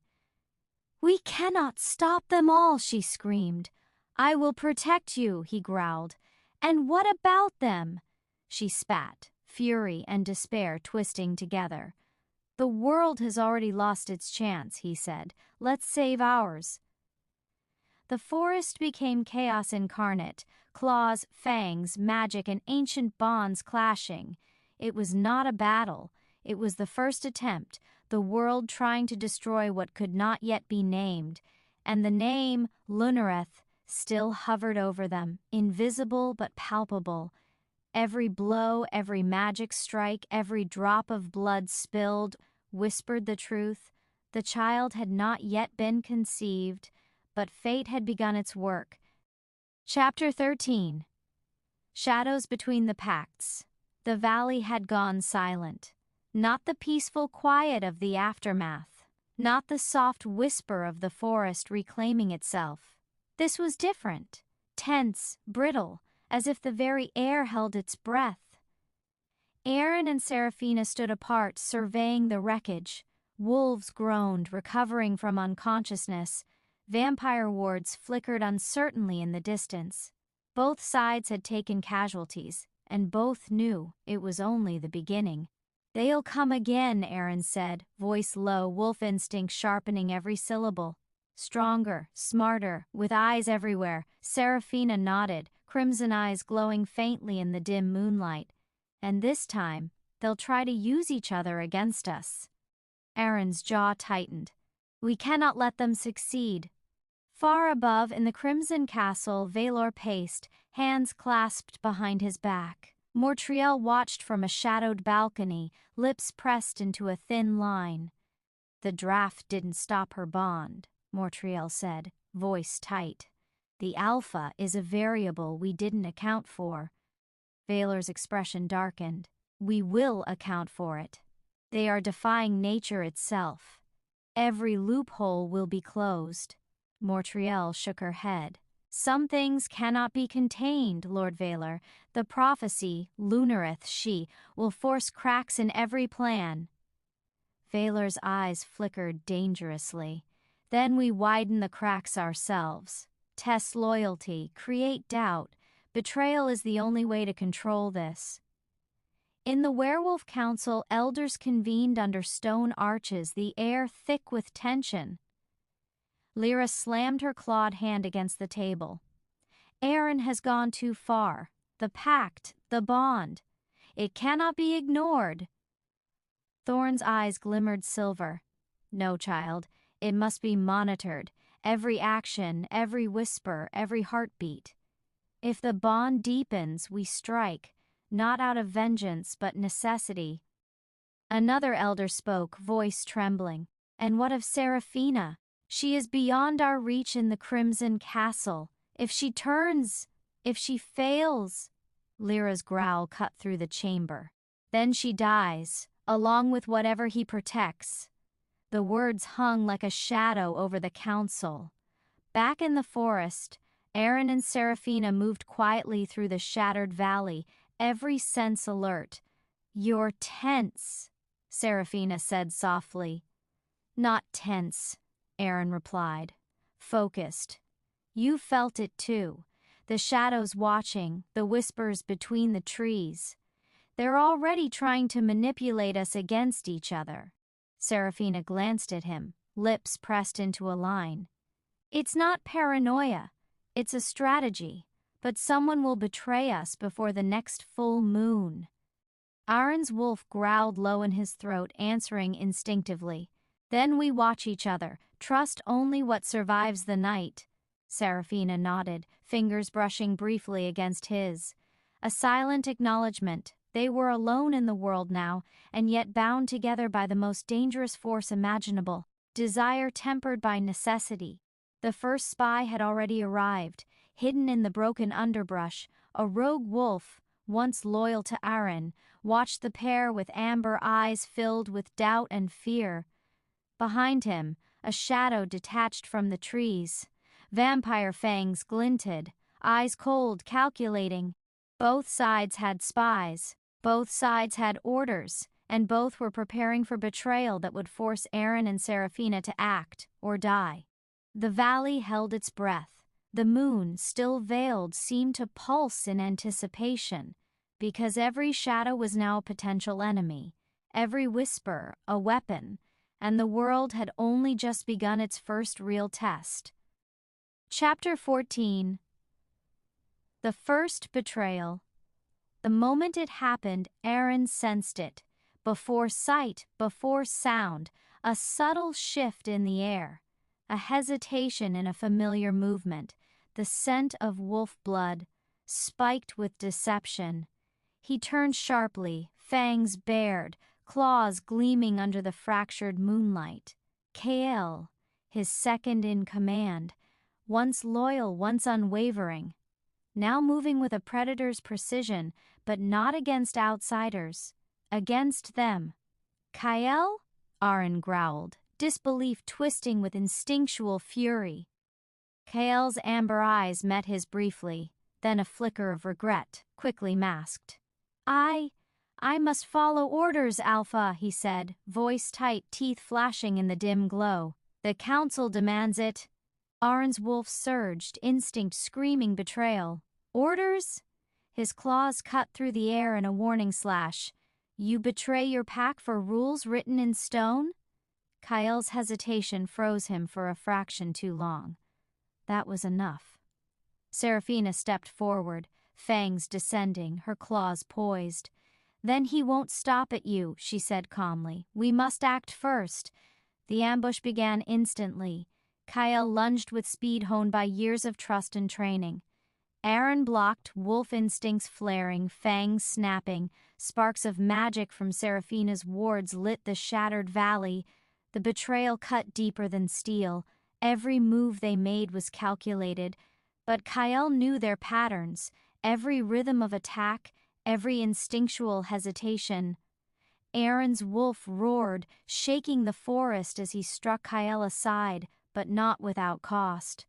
"We cannot stop them all," she screamed. "I will protect you," he growled. "And what about them?" She spat, fury and despair twisting together. "The world has already lost its chance," he said. "Let's save ours." The forest became chaos incarnate, claws, fangs, magic, and ancient bonds clashing. It was not a battle. It was the first attempt, the world trying to destroy what could not yet be named, and the name, Lunareth, still hovered over them, invisible but palpable. Every blow, every magic strike, every drop of blood spilled, whispered the truth. The child had not yet been conceived, but fate had begun its work. Chapter 13. Shadows between the pacts. The valley had gone silent. Not the peaceful quiet of the aftermath. Not the soft whisper of the forest reclaiming itself. This was different, tense, brittle, as if the very air held its breath. Aren and Seraphina stood apart, surveying the wreckage. Wolves groaned, recovering from unconsciousness. Vampire wards flickered uncertainly in the distance. Both sides had taken casualties, and both knew it was only the beginning. "They'll come again," Aren said, voice low, wolf instinct sharpening every syllable. "Stronger, smarter, with eyes everywhere." Seraphina nodded, crimson eyes glowing faintly in the dim moonlight. "And this time, they'll try to use each other against us." Aren's jaw tightened. "We cannot let them succeed." Far above, in the crimson castle, Valor paced, hands clasped behind his back. Montreal watched from a shadowed balcony, lips pressed into a thin line. "The draft didn't stop her bond," Montreal said, voice tight. "The alpha is a variable we didn't account for." Valor's expression darkened. "We will account for it. They are defying nature itself. Every loophole will be closed." Montreal shook her head. "Some things cannot be contained, Lord Valor. The prophecy, Lunareth she, will force cracks in every plan." Valor's eyes flickered dangerously. "Then we widen the cracks ourselves. Test loyalty, create doubt. Betrayal is the only way to control this." In the Werewolf Council, elders convened under stone arches, the air thick with tension. Lyra slammed her clawed hand against the table. "Aren has gone too far. The pact, the bond. It cannot be ignored." Thorn's eyes glimmered silver. "No, child. It must be monitored. Every action, every whisper, every heartbeat. If the bond deepens, we strike, not out of vengeance but necessity." Another elder spoke, voice trembling. "And what of Seraphina? She is beyond our reach in the Crimson Castle. If she turns, if she fails..." Lyra's growl cut through the chamber. "Then she dies, along with whatever he protects." The words hung like a shadow over the council. Back in the forest, Aren and Seraphina moved quietly through the shattered valley, every sense alert. "You're tense," Seraphina said softly. "Not tense," Aren replied. "Focused. You felt it too. The shadows watching, the whispers between the trees. They're already trying to manipulate us against each other." Seraphina glanced at him, lips pressed into a line. "It's not paranoia. It's a strategy. But someone will betray us before the next full moon." Aren's wolf growled low in his throat, answering instinctively. "Then we watch each other. Trust only what survives the night." Seraphina nodded, fingers brushing briefly against his. A silent acknowledgement. They were alone in the world now, and yet bound together by the most dangerous force imaginable, desire tempered by necessity. The first spy had already arrived, hidden in the broken underbrush. A rogue wolf, once loyal to Aren, watched the pair with amber eyes filled with doubt and fear. Behind him, a shadow detached from the trees. Vampire fangs glinted, eyes cold, calculating. Both sides had spies, both sides had orders, and both were preparing for betrayal that would force Aren and Seraphina to act or die. The valley held its breath. The moon, still veiled, seemed to pulse in anticipation, because every shadow was now a potential enemy, every whisper a weapon, and the world had only just begun its first real test. Chapter 14. The first betrayal. The moment it happened, Aren sensed it. Before sight, before sound, a subtle shift in the air. A hesitation in a familiar movement. The scent of wolf blood, spiked with deception. He turned sharply, fangs bared, claws gleaming under the fractured moonlight. Kael, his second in command, once loyal, once unwavering, now moving with a predator's precision, but not against outsiders, against them. Kael? Aren growled, disbelief twisting with instinctual fury. Kael's amber eyes met his briefly, then a flicker of regret, quickly masked. I must follow orders, Alpha, he said, voice tight, teeth flashing in the dim glow. The council demands it. Aren's wolf surged, instinct screaming betrayal. Orders? His claws cut through the air in a warning slash. You betray your pack for rules written in stone? Kael's hesitation froze him for a fraction too long. That was enough. Seraphina stepped forward, fangs descending, her claws poised. Then he won't stop at you, she said calmly. We must act first. The ambush began instantly. Kael lunged with speed honed by years of trust and training. Aren blocked, wolf instincts flaring, fangs snapping. Sparks of magic from Seraphina's wards lit the shattered valley. The betrayal cut deeper than steel. Every move they made was calculated, but Kael knew their patterns, every rhythm of attack, every instinctual hesitation. Aren's wolf roared, shaking the forest as he struck Kael aside, but not without cost.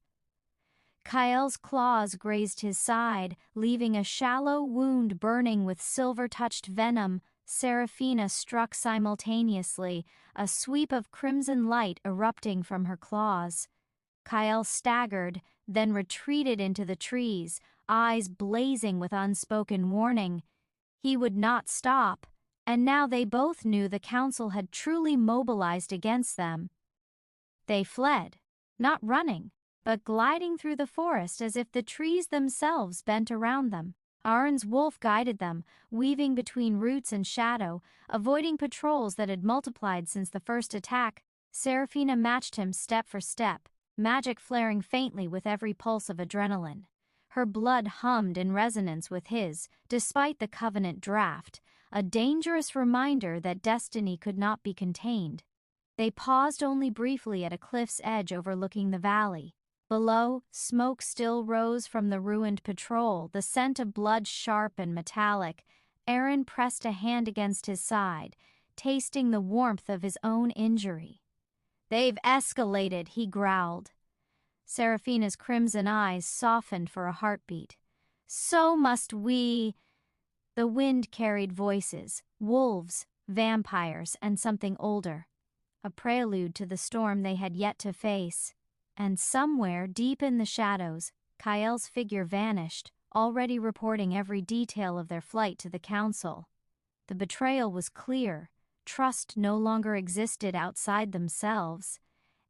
Kael's claws grazed his side, leaving a shallow wound burning with silver-touched venom. Seraphina struck simultaneously, a sweep of crimson light erupting from her claws. Kael staggered, then retreated into the trees, eyes blazing with unspoken warning. He would not stop, and now they both knew the council had truly mobilized against them. They fled, not running, but gliding through the forest as if the trees themselves bent around them. Aren's wolf guided them, weaving between roots and shadow, avoiding patrols that had multiplied since the first attack. Seraphina matched him step for step, magic flaring faintly with every pulse of adrenaline. Her blood hummed in resonance with his, despite the Covenant draft, a dangerous reminder that destiny could not be contained. They paused only briefly at a cliff's edge overlooking the valley. Below, smoke still rose from the ruined patrol, the scent of blood sharp and metallic. Aren pressed a hand against his side, tasting the warmth of his own injury. They've escalated, he growled. Seraphina's crimson eyes softened for a heartbeat. So must we. The wind carried voices, wolves, vampires, and something older. A prelude to the storm they had yet to face. And somewhere, deep in the shadows, Kael's figure vanished, already reporting every detail of their flight to the council. The betrayal was clear. Trust no longer existed outside themselves,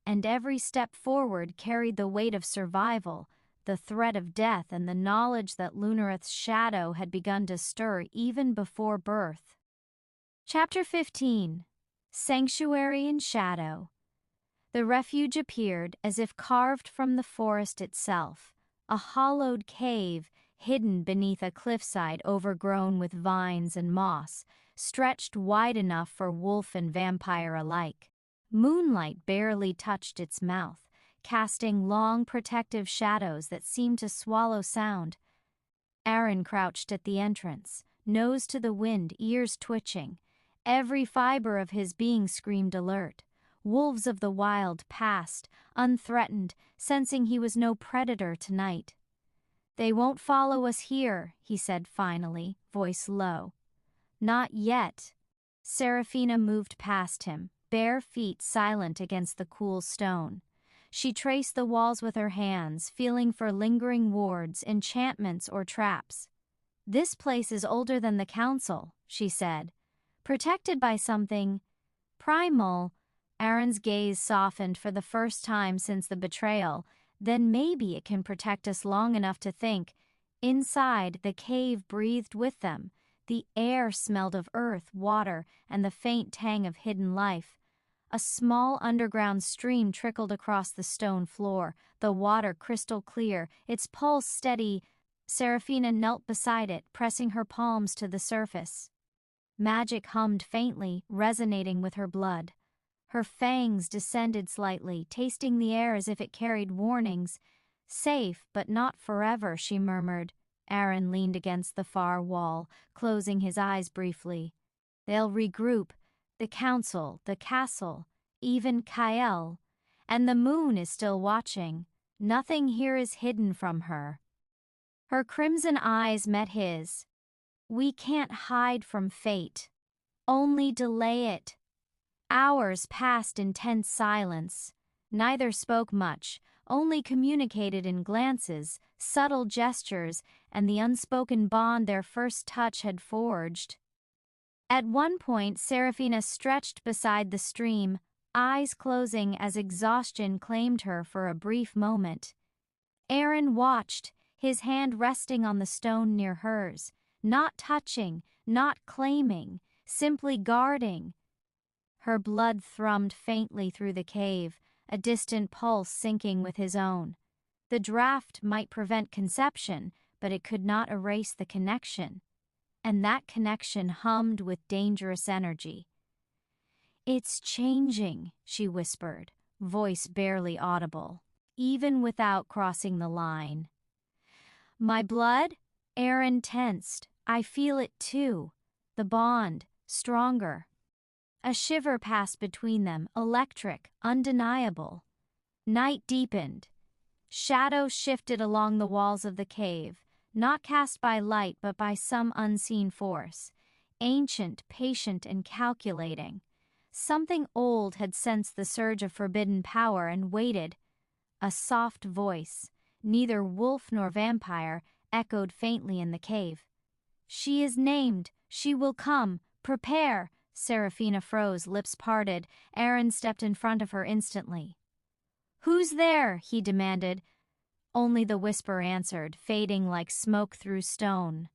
and every step forward carried the weight of survival, the threat of death, and the knowledge that Lunareth's shadow had begun to stir even before birth. Chapter 15. Sanctuary in Shadow. The refuge appeared as if carved from the forest itself, a hollowed cave hidden beneath a cliffside overgrown with vines and moss, stretched wide enough for wolf and vampire alike. Moonlight barely touched its mouth, casting long protective shadows that seemed to swallow sound. Aren crouched at the entrance, nose to the wind, ears twitching. Every fiber of his being screamed alert. Wolves of the wild passed, unthreatened, sensing he was no predator tonight. They won't follow us here, he said finally, voice low. Not yet. Seraphina moved past him, bare feet silent against the cool stone. She traced the walls with her hands, feeling for lingering wards, enchantments, or traps. This place is older than the council, she said. Protected by something primal. Aren's gaze softened for the first time since the betrayal, then maybe it can protect us long enough to think. Inside, the cave breathed with them. The air smelled of earth, water, and the faint tang of hidden life. A small underground stream trickled across the stone floor, the water crystal clear, its pulse steady. Seraphina knelt beside it, pressing her palms to the surface. Magic hummed faintly, resonating with her blood. Her fangs descended slightly, tasting the air as if it carried warnings. "Safe, but not forever," she murmured. Aren leaned against the far wall, closing his eyes briefly. "They'll regroup. The council, the castle, even Kael. And the moon is still watching. Nothing here is hidden from her." Her crimson eyes met his. "We can't hide from fate. Only delay it." Hours passed in tense silence. Neither spoke much, only communicated in glances, subtle gestures, and the unspoken bond their first touch had forged. At one point, Seraphina stretched beside the stream, eyes closing as exhaustion claimed her for a brief moment. Aren watched, his hand resting on the stone near hers, not touching, not claiming, simply guarding. Her blood thrummed faintly through the cave, a distant pulse syncing with his own. The draft might prevent conception, but it could not erase the connection. And that connection hummed with dangerous energy. "It's changing," she whispered, voice barely audible, even without crossing the line. "My blood?" Aren tensed. "I feel it too. The bond, stronger." A shiver passed between them, electric, undeniable. Night deepened. Shadows shifted along the walls of the cave, not cast by light but by some unseen force. Ancient, patient, and calculating. Something old had sensed the surge of forbidden power and waited. A soft voice, neither wolf nor vampire, echoed faintly in the cave. "She is named. She will come. Prepare." Seraphina froze, lips parted. Aren stepped in front of her instantly. "Who's there?" he demanded. Only the whisper answered, fading like smoke through stone.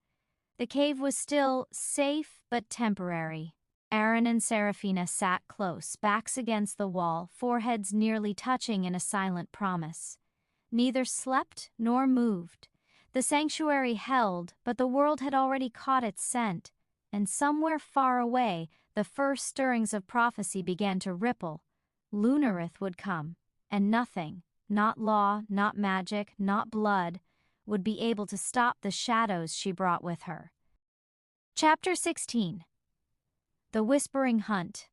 The cave was still, safe but temporary. Aren and Seraphina sat close, backs against the wall, foreheads nearly touching in a silent promise. Neither slept nor moved. The sanctuary held, but the world had already caught its scent, and somewhere far away, the first stirrings of prophecy began to ripple. Lunarith would come, and nothing, not law, not magic, not blood, would be able to stop the shadows she brought with her. Chapter 16. The Whispering Hunt.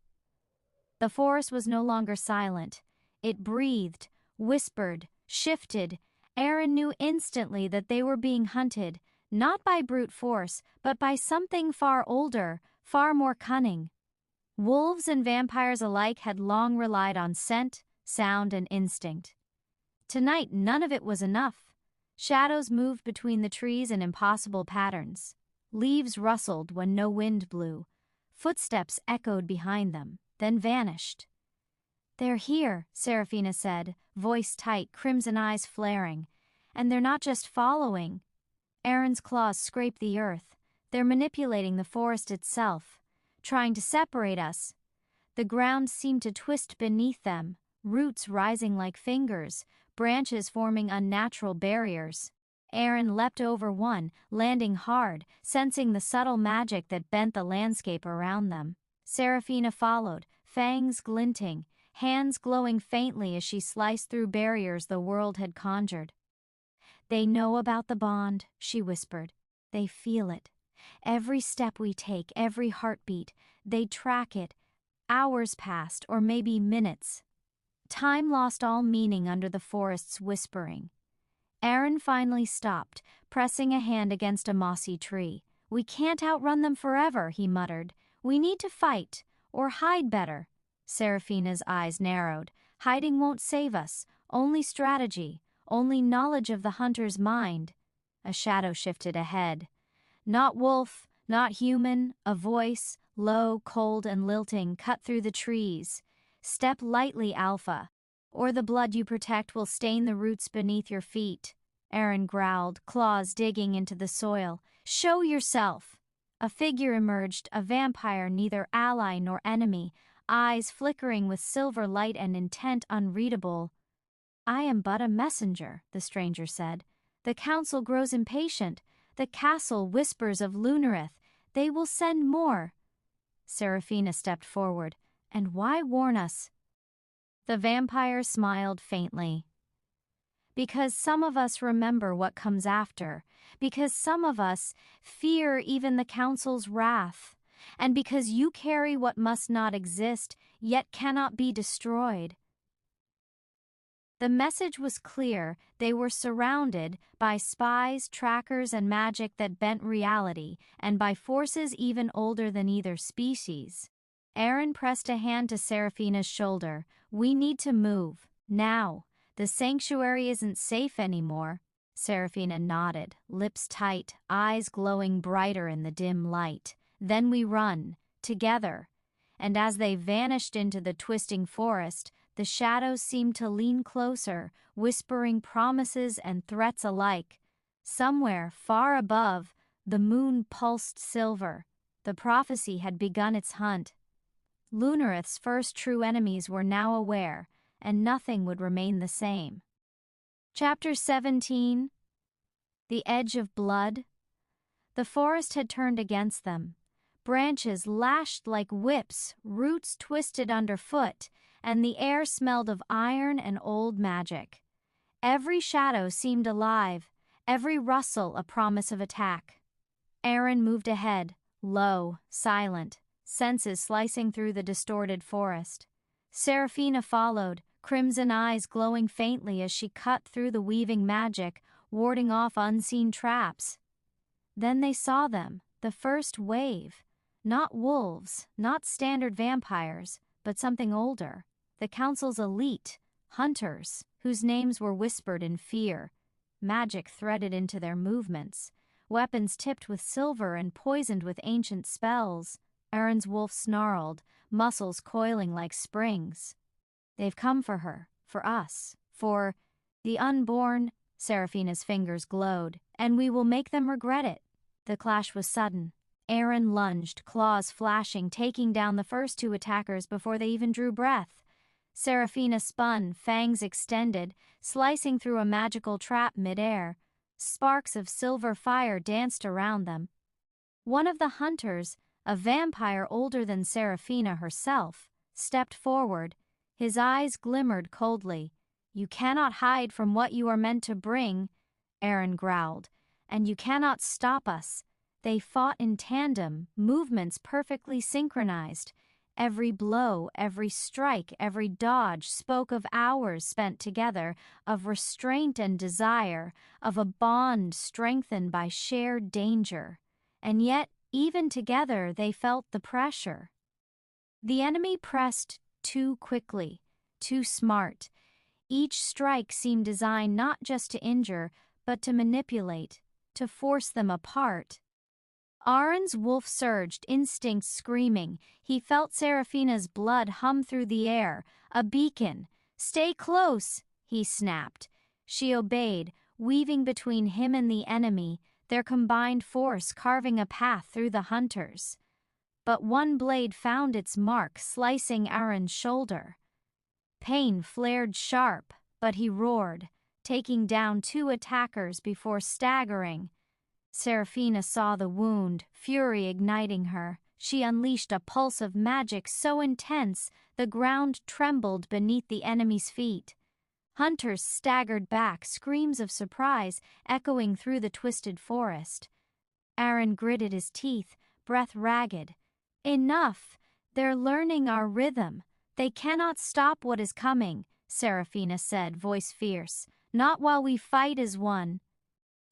The forest was no longer silent. It breathed, whispered, shifted. Aren knew instantly that they were being hunted, not by brute force, but by something far older, far more cunning. Wolves and vampires alike had long relied on scent, sound, and instinct. Tonight, none of it was enough. Shadows moved between the trees in impossible patterns. Leaves rustled when no wind blew. Footsteps echoed behind them, then vanished. "They're here," Seraphina said, voice tight, crimson eyes flaring. "And they're not just following." Aren's claws scraped the earth. "They're manipulating the forest itself, trying to separate us." The ground seemed to twist beneath them, roots rising like fingers, branches forming unnatural barriers. Aren leapt over one, landing hard, sensing the subtle magic that bent the landscape around them. Seraphina followed, fangs glinting, hands glowing faintly as she sliced through barriers the world had conjured. "They know about the bond," she whispered. "They feel it. Every step we take, every heartbeat, they track it. Hours passed, or maybe minutes. Time lost all meaning under the forest's whispering. Aren finally stopped, pressing a hand against a mossy tree. "We can't outrun them forever," he muttered. "We need to fight, or hide better." Seraphina's eyes narrowed. "Hiding won't save us. Only strategy, only knowledge of the hunter's mind." A shadow shifted ahead. Not wolf, not human, a voice, low, cold, and lilting, cut through the trees. "Step lightly, Alpha, or the blood you protect will stain the roots beneath your feet. Aren growled, claws digging into the soil. Show yourself! A figure emerged, a vampire neither ally nor enemy, eyes flickering with silver light and intent unreadable. I am but a messenger, the stranger said. The council grows impatient. The castle whispers of Lunareth. They will send more. Seraphina stepped forward. And why warn us? The vampire smiled faintly. Because some of us remember what comes after, because some of us fear even the council's wrath, and because you carry what must not exist, yet cannot be destroyed. The message was clear. They were surrounded by spies, trackers, and magic that bent reality, and by forces even older than either species. Aren pressed a hand to Seraphina's shoulder. We need to move, now. The sanctuary isn't safe anymore. Seraphina nodded, lips tight, eyes glowing brighter in the dim light. Then we run, together. And as they vanished into the twisting forest, the shadows seemed to lean closer, whispering promises and threats alike. Somewhere, far above, the moon pulsed silver. The prophecy had begun its hunt. Lunareth's first true enemies were now aware, and nothing would remain the same. Chapter 17. The Edge of Blood. The forest had turned against them. Branches lashed like whips, roots twisted underfoot, and the air smelled of iron and old magic. Every shadow seemed alive, every rustle a promise of attack. Aren moved ahead, low, silent, senses slicing through the distorted forest. Seraphina followed, crimson eyes glowing faintly as she cut through the weaving magic, warding off unseen traps. Then they saw them, the first wave. Not wolves, not standard vampires, but something older. The council's elite, hunters, whose names were whispered in fear. Magic threaded into their movements, weapons tipped with silver and poisoned with ancient spells. Aren's wolf snarled, muscles coiling like springs. They've come for her, for us, for the unborn. Seraphina's fingers glowed, and we will make them regret it. The clash was sudden. Aren lunged, claws flashing, taking down the first two attackers before they even drew breath. Seraphina spun, fangs extended, slicing through a magical trap midair. Sparks of silver fire danced around them. One of the hunters, a vampire older than Seraphina herself, stepped forward. His eyes glimmered coldly. You cannot hide from what you are meant to bring, Aren growled, and you cannot stop us. They fought in tandem, movements perfectly synchronized. Every blow, every strike, every dodge spoke of hours spent together, of restraint and desire, of a bond strengthened by shared danger. And yet, even together, they felt the pressure. The enemy pressed too quickly, too smart. Each strike seemed designed not just to injure, but to manipulate, to force them apart. Aren's wolf surged, instinct screaming. He felt Seraphina's blood hum through the air. A beacon. Stay close, he snapped. She obeyed, weaving between him and the enemy, their combined force carving a path through the hunters. But one blade found its mark, slicing Aren's shoulder. Pain flared sharp, but he roared, taking down two attackers before staggering. Seraphina saw the wound, fury igniting her. She unleashed a pulse of magic so intense the ground trembled beneath the enemy's feet. Hunters staggered back, screams of surprise echoing through the twisted forest. Aren gritted his teeth, breath ragged. Enough! They're learning our rhythm. They cannot stop what is coming, Seraphina said, voice fierce. Not while we fight as one.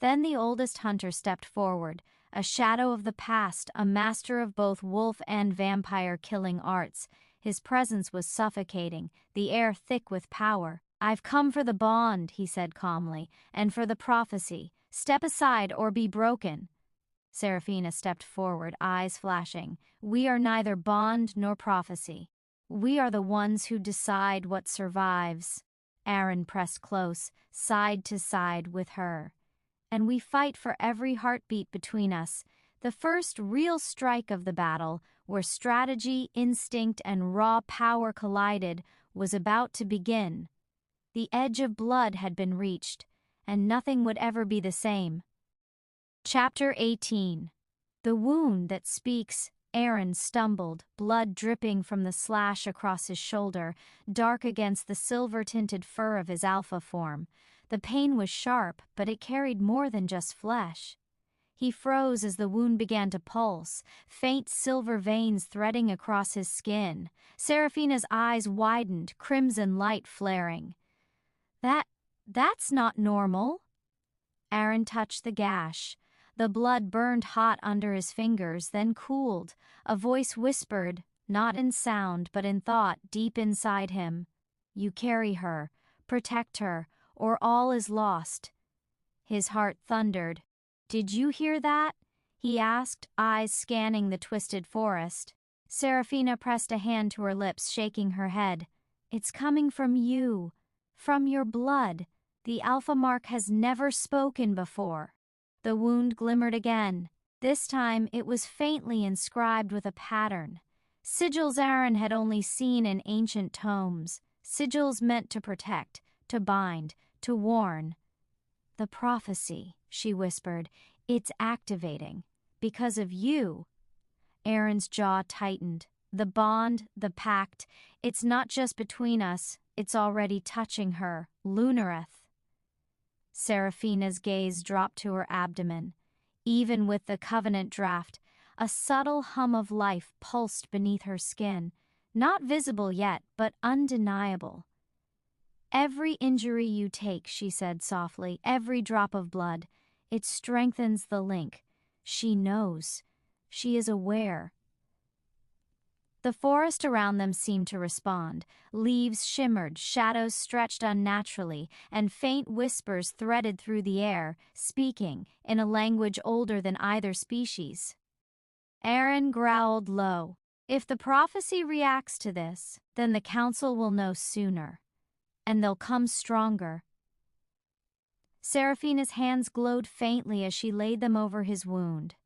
Then the oldest hunter stepped forward, a shadow of the past, a master of both wolf and vampire killing arts. His presence was suffocating, the air thick with power. I've come for the bond, he said calmly, and for the prophecy. Step aside or be broken. Seraphina stepped forward, eyes flashing. We are neither bond nor prophecy. We are the ones who decide what survives. Aren pressed close, side to side with her. And we fight for every heartbeat between us. The first real strike of the battle, where strategy, instinct, and raw power collided, was about to begin. The edge of blood had been reached, and nothing would ever be the same. Chapter 18. The Wound That Speaks. Aren stumbled, blood dripping from the slash across his shoulder, dark against the silver-tinted fur of his alpha form. The pain was sharp, but it carried more than just flesh. He froze as the wound began to pulse, faint silver veins threading across his skin. Seraphina's eyes widened, crimson light flaring. That's not normal." Aren touched the gash. The blood burned hot under his fingers, then cooled. A voice whispered, not in sound but in thought deep inside him, "You carry her, protect her, or all is lost." His heart thundered. "Did you hear that?" he asked, eyes scanning the twisted forest. Seraphina pressed a hand to her lips, shaking her head. "It's coming from you, from your blood. The Alpha Mark has never spoken before." The wound glimmered again. This time it was faintly inscribed with a pattern. Sigils Aren had only seen in ancient tomes. Sigils meant to protect, to bind, to warn. "The prophecy," she whispered. "It's activating. Because of you." Aren's jaw tightened. The bond, the pact, it's not just between us, it's already touching her, Lunareth. Seraphina's gaze dropped to her abdomen. Even with the covenant draft, a subtle hum of life pulsed beneath her skin, not visible yet, but undeniable. "Every injury you take," she said softly, "every drop of blood, it strengthens the link. She knows. She is aware." The forest around them seemed to respond. Leaves shimmered, shadows stretched unnaturally, and faint whispers threaded through the air, speaking in a language older than either species. Aren growled low. "If the prophecy reacts to this, then the council will know sooner. And they'll come stronger." Seraphina's hands glowed faintly as she laid them over his wound.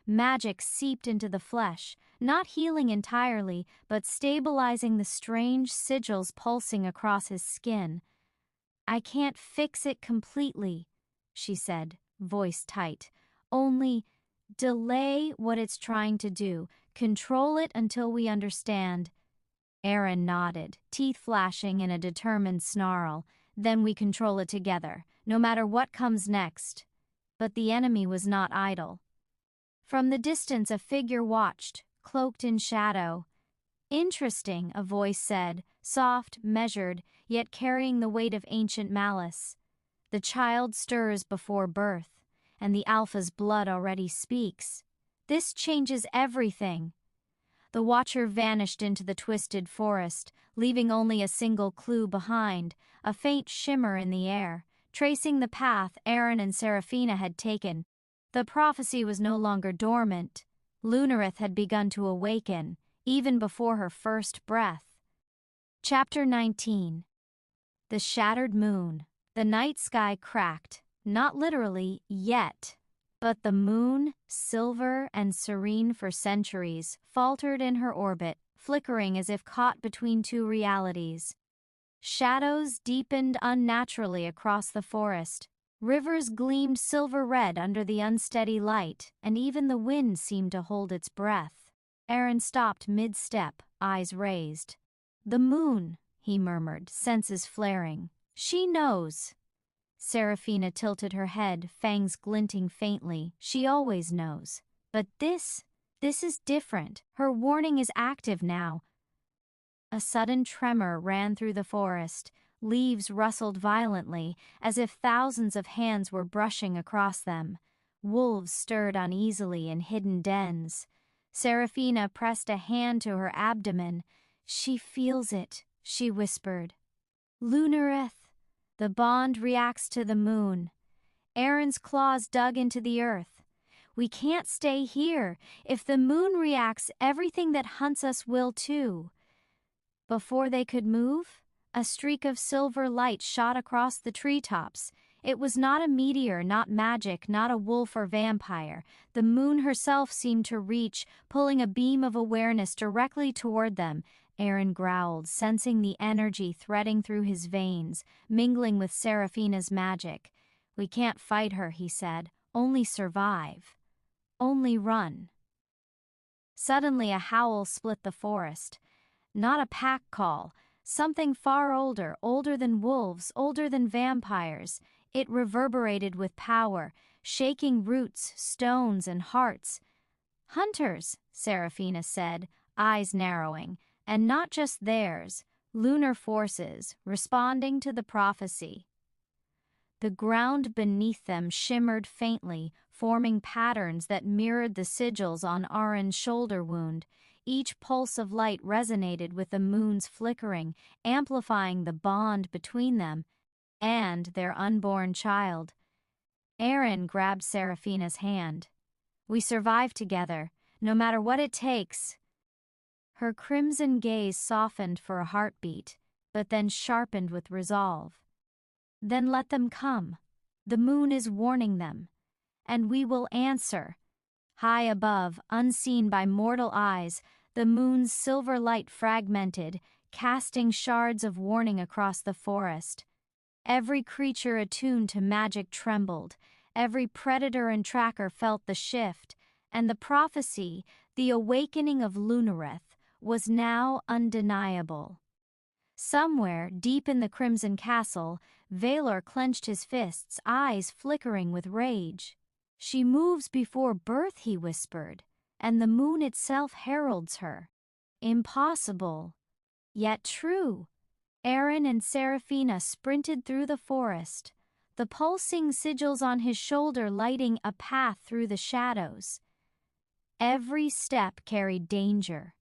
Magic seeped into the flesh, not healing entirely, but stabilizing the strange sigils pulsing across his skin. "I can't fix it completely," she said, voice tight. "Only delay what it's trying to do, control it until we understand." Aren nodded, teeth flashing in a determined snarl. "Then we control it together, no matter what comes next." But the enemy was not idle. From the distance a figure watched, cloaked in shadow. "Interesting," a voice said, soft, measured, yet carrying the weight of ancient malice. "The child stirs before birth, and the Alpha's blood already speaks. This changes everything." The watcher vanished into the twisted forest, leaving only a single clue behind, a faint shimmer in the air, tracing the path Aren and Seraphina had taken. The prophecy was no longer dormant. Lunareth had begun to awaken, even before her first breath. Chapter 19. The Shattered Moon. The night sky cracked, not literally yet, but the moon, silver and serene for centuries, faltered in her orbit, flickering as if caught between two realities. Shadows deepened unnaturally across the forest. Rivers gleamed silver-red under the unsteady light, and even the wind seemed to hold its breath. Aren stopped mid-step, eyes raised. "The moon," he murmured, senses flaring. "She knows." Seraphina tilted her head, fangs glinting faintly. "She always knows. But this is different. Her warning is active now." A sudden tremor ran through the forest. Leaves rustled violently, as if thousands of hands were brushing across them. Wolves stirred uneasily in hidden dens. Seraphina pressed a hand to her abdomen. "She feels it," she whispered. "Lunareth, the bond reacts to the moon." Aren's claws dug into the earth. "We can't stay here. If the moon reacts, everything that hunts us will too." Before they could move, A streak of silver light shot across the treetops. It was not a meteor, not magic, not a wolf or vampire. The moon herself seemed to reach, pulling a beam of awareness directly toward them. Aren growled, sensing the energy threading through his veins, mingling with Seraphina's magic. "We can't fight her," he said. "Only survive. Only run." Suddenly a howl split the forest. Not a pack call. Something far older, older than wolves, older than vampires. It reverberated with power, shaking roots, stones, and hearts. "Hunters," Seraphina said, eyes narrowing, "and not just theirs. Lunar forces, responding to the prophecy." The ground beneath them shimmered faintly, forming patterns that mirrored the sigils on Aren's shoulder wound. Each pulse of light resonated with the moon's flickering, amplifying the bond between them and their unborn child. Aren grabbed Seraphina's hand. "We survive together, no matter what it takes." Her crimson gaze softened for a heartbeat, but then sharpened with resolve. "Then let them come. The moon is warning them, and we will answer." High above, unseen by mortal eyes, the moon's silver light fragmented, casting shards of warning across the forest. Every creature attuned to magic trembled. Every predator and tracker felt the shift, and the prophecy, the awakening of Lunareth, was now undeniable. Somewhere, deep in the Crimson Castle, Valor clenched his fists, eyes flickering with rage. "She moves before birth," he whispered, "and the moon itself heralds her." Impossible, yet true. Aren and Seraphina sprinted through the forest, the pulsing sigils on his shoulder lighting a path through the shadows. Every step carried danger.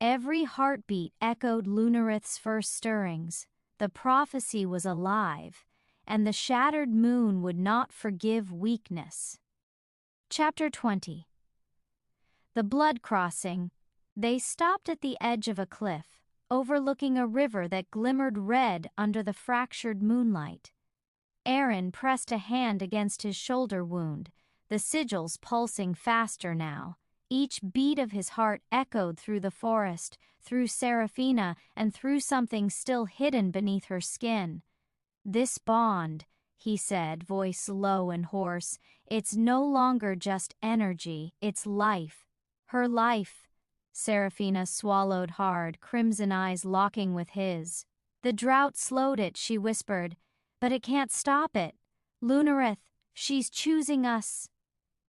Every heartbeat echoed Lunareth's first stirrings. The prophecy was alive, and the shattered moon would not forgive weakness. Chapter 20. The Blood Crossing. They stopped at the edge of a cliff, overlooking a river that glimmered red under the fractured moonlight. Aren pressed a hand against his shoulder wound, the sigils pulsing faster now. Each beat of his heart echoed through the forest, through Seraphina, and through something still hidden beneath her skin. "This bond," he said, voice low and hoarse, "it's no longer just energy, it's life. Her life." Seraphina swallowed hard, crimson eyes locking with his. "The drought slowed it," she whispered, "but it can't stop it. Lunareth, she's choosing us."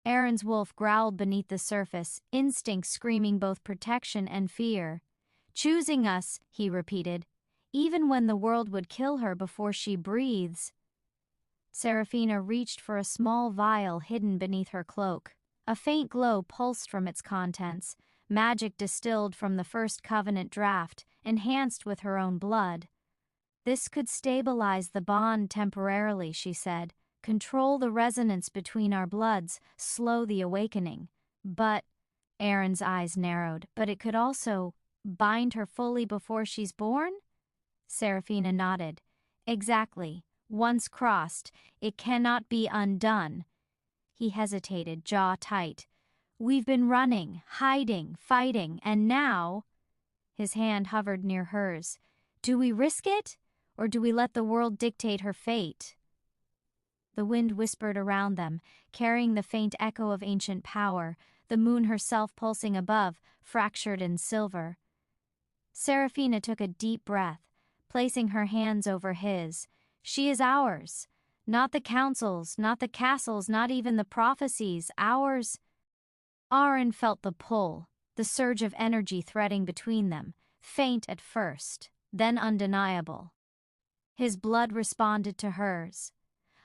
Aren's wolf growled beneath the surface, instinct screaming both protection and fear. "Choosing us," he repeated, "even when the world would kill her before she breathes." Seraphina reached for a small vial hidden beneath her cloak. A faint glow pulsed from its contents, magic distilled from the first covenant draft, enhanced with her own blood. "This could stabilize the bond temporarily," she said. "Control the resonance between our bloods, slow the awakening. But," Aren's eyes narrowed, "but it could also bind her fully before she's born?" Seraphina nodded. "Exactly. Once crossed, it cannot be undone." He hesitated, jaw tight. "We've been running, hiding, fighting, and now—" His hand hovered near hers. "Do we risk it, or do we let the world dictate her fate?" The wind whispered around them, carrying the faint echo of ancient power, the moon herself pulsing above, fractured in silver. Seraphina took a deep breath, placing her hands over his. "She is ours. Not the councils, not the castles, not even the prophecies. Ours." Aren felt the pull, the surge of energy threading between them, faint at first, then undeniable. His blood responded to hers.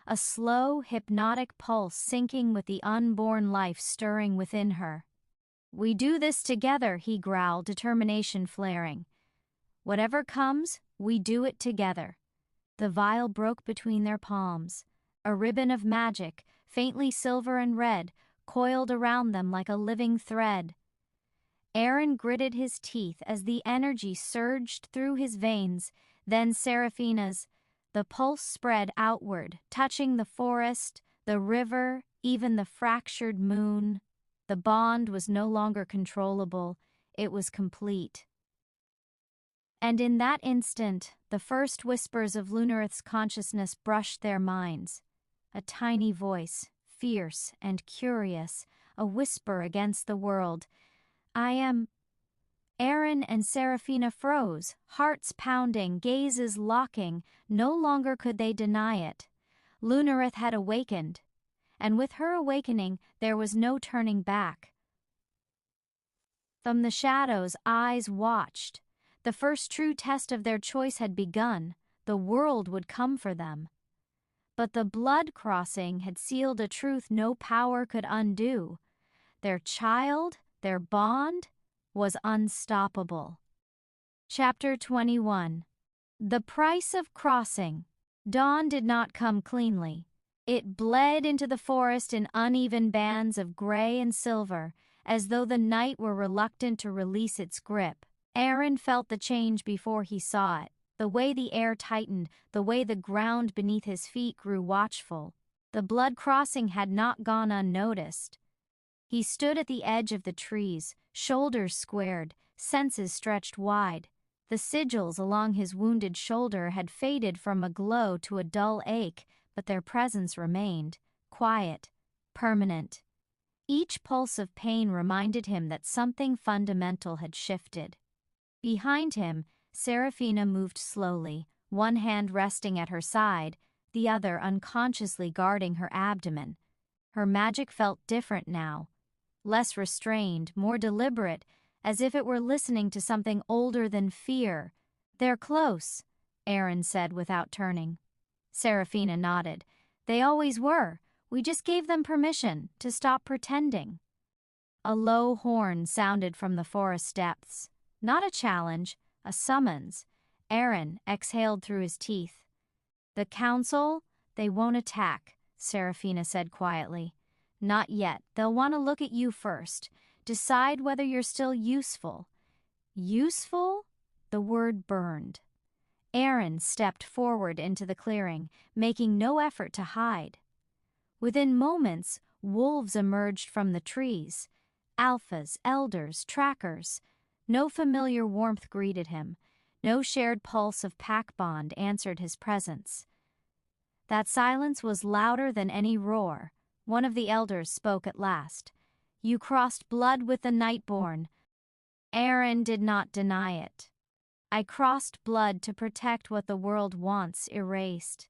A slow, hypnotic pulse syncing with the unborn life stirring within her. "We do this together," he growled, determination flaring. "Whatever comes, we do it together." The vial broke between their palms. A ribbon of magic, faintly silver and red, coiled around them like a living thread. Aren gritted his teeth as the energy surged through his veins, then Seraphina's. The pulse spread outward, touching the forest, the river, even the fractured moon. The bond was no longer controllable, it was complete. And in that instant, the first whispers of Lunarith's consciousness brushed their minds. A tiny voice, fierce and curious, a whisper against the world. I am... Aren and Seraphina froze, hearts pounding, gazes locking. No longer could they deny it. Lunarith had awakened, and with her awakening there was no turning back. From the shadows, eyes watched. The first true test of their choice had begun. The world would come for them. But the blood crossing had sealed a truth no power could undo. Their child, their bond, was unstoppable. Chapter 21. The Price of Crossing. Dawn did not come cleanly. It bled into the forest in uneven bands of gray and silver, as though the night were reluctant to release its grip. Aren felt the change before he saw it, the way the air tightened, the way the ground beneath his feet grew watchful. The blood crossing had not gone unnoticed. He stood at the edge of the trees, shoulders squared, senses stretched wide. The sigils along his wounded shoulder had faded from a glow to a dull ache, but their presence remained, quiet, permanent. Each pulse of pain reminded him that something fundamental had shifted. Behind him, Seraphina moved slowly, one hand resting at her side, the other unconsciously guarding her abdomen. Her magic felt different now, less restrained, more deliberate, as if it were listening to something older than fear. They're close, Aren said without turning. Seraphina nodded. They always were. We just gave them permission to stop pretending. A low horn sounded from the forest depths. Not a challenge, a summons. Aren exhaled through his teeth. The council, they won't attack, Seraphina said quietly. Not yet. They'll want to look at you first. Decide whether you're still useful. Useful? The word burned. Aren stepped forward into the clearing, making no effort to hide. Within moments, wolves emerged from the trees. Alphas, elders, trackers. No familiar warmth greeted him. No shared pulse of pack bond answered his presence. That silence was louder than any roar. One of the elders spoke at last. You crossed blood with the Nightborn. Aren did not deny it. I crossed blood to protect what the world wants erased.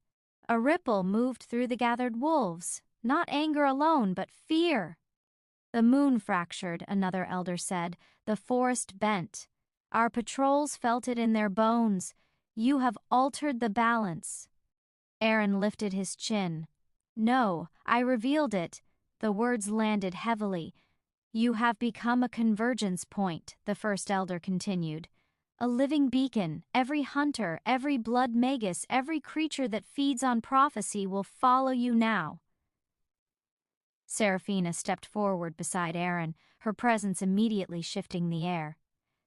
A ripple moved through the gathered wolves, not anger alone, but fear. The moon fractured, another elder said. The forest bent. Our patrols felt it in their bones. You have altered the balance. Aren lifted his chin. No, I revealed it. The words landed heavily. You have become a convergence point, the first elder continued. A living beacon. Every hunter, every blood magus, every creature that feeds on prophecy will follow you now. Seraphina stepped forward beside Aren, her presence immediately shifting the air.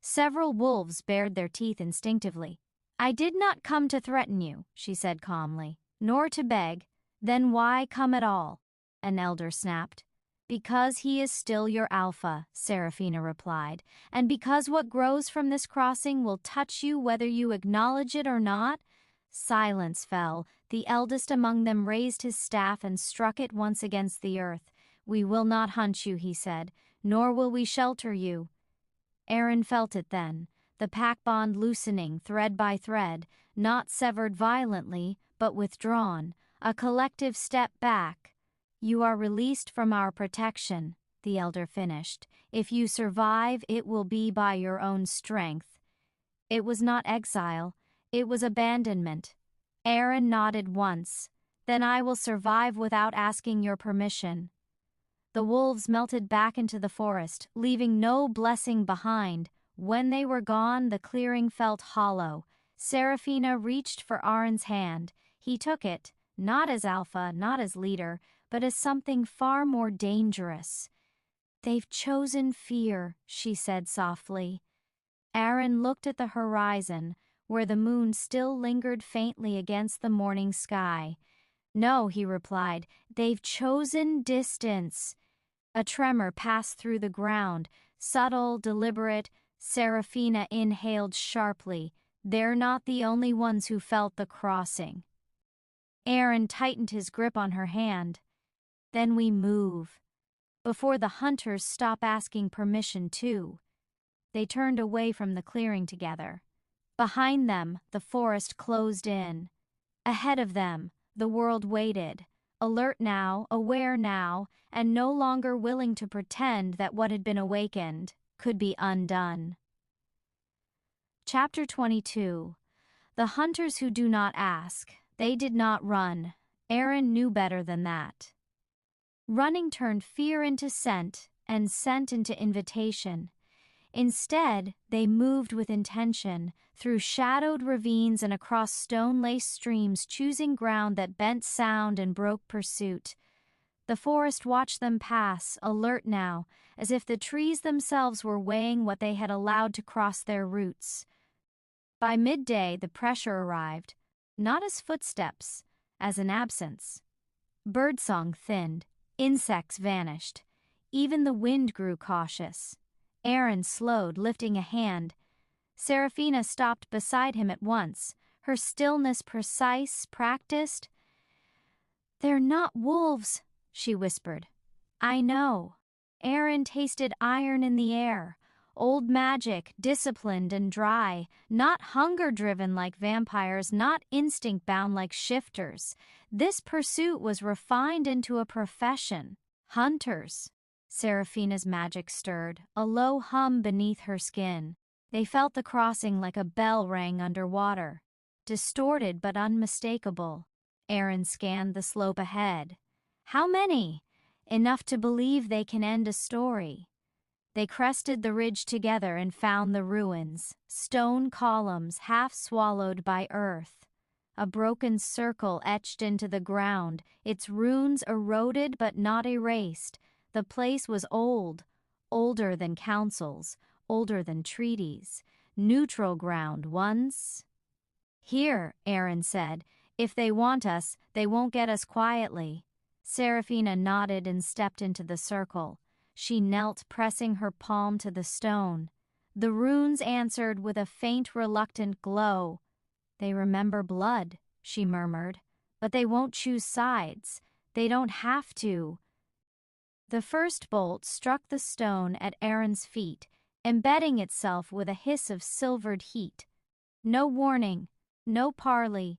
Several wolves bared their teeth instinctively. I did not come to threaten you, she said calmly, nor to beg. Then why come at all? An elder snapped. Because he is still your alpha, Seraphina replied, and because what grows from this crossing will touch you whether you acknowledge it or not. Silence fell. The eldest among them raised his staff and struck it once against the earth. We will not hunt you, he said, nor will we shelter you. Aren felt it then, the pack bond loosening thread by thread, not severed violently, but withdrawn, a collective step back. You are released from our protection, the elder finished. If you survive, it will be by your own strength. It was not exile, it was abandonment. Aren nodded once. Then I will survive without asking your permission. The wolves melted back into the forest, leaving no blessing behind. When they were gone, the clearing felt hollow. Seraphina reached for Aren's hand. He took it, not as alpha, not as leader, but as something far more dangerous. They've chosen fear, she said softly. Aren looked at the horizon. where the moon still lingered faintly against the morning sky. "No," he replied, "they've chosen distance." A tremor passed through the ground, subtle, deliberate. Seraphina inhaled sharply. "They're not the only ones who felt the crossing." Aren tightened his grip on her hand. "Then we move, before the hunters stop asking permission too." They turned away from the clearing together. Behind them, the forest closed in. Ahead of them, the world waited, alert now, aware now, and no longer willing to pretend that what had been awakened could be undone. Chapter 22. The hunters who do not ask. They did not run. Aren knew better than that. Running turned fear into scent, and scent into invitation. Instead, they moved with intention, through shadowed ravines and across stone-laced streams, choosing ground that bent sound and broke pursuit. The forest watched them pass, alert now, as if the trees themselves were weighing what they had allowed to cross their roots. By midday, the pressure arrived, not as footsteps, as an absence. Birdsong thinned, insects vanished. Even the wind grew cautious. Aren slowed, lifting a hand. Seraphina stopped beside him at once, her stillness precise, practiced. "They're not wolves," she whispered. "I know." Aren tasted iron in the air, old magic, disciplined and dry, not hunger-driven like vampires, not instinct-bound like shifters. This pursuit was refined into a profession. Hunters. Seraphina's magic stirred, a low hum beneath her skin. They felt the crossing like a bell rang underwater. Distorted but unmistakable. Aren scanned the slope ahead. How many? Enough to believe they can end a story. They crested the ridge together and found the ruins, stone columns half swallowed by earth. A broken circle etched into the ground, its runes eroded but not erased. The place was old, older than councils, older than treaties, neutral ground once. "Here," Aren said, "if they want us, they won't get us quietly." Seraphina nodded and stepped into the circle. She knelt, pressing her palm to the stone. The runes answered with a faint, reluctant glow. "They remember blood," she murmured, "but they won't choose sides. They don't have to." The first bolt struck the stone at Aren's feet, embedding itself with a hiss of silvered heat. No warning, no parley.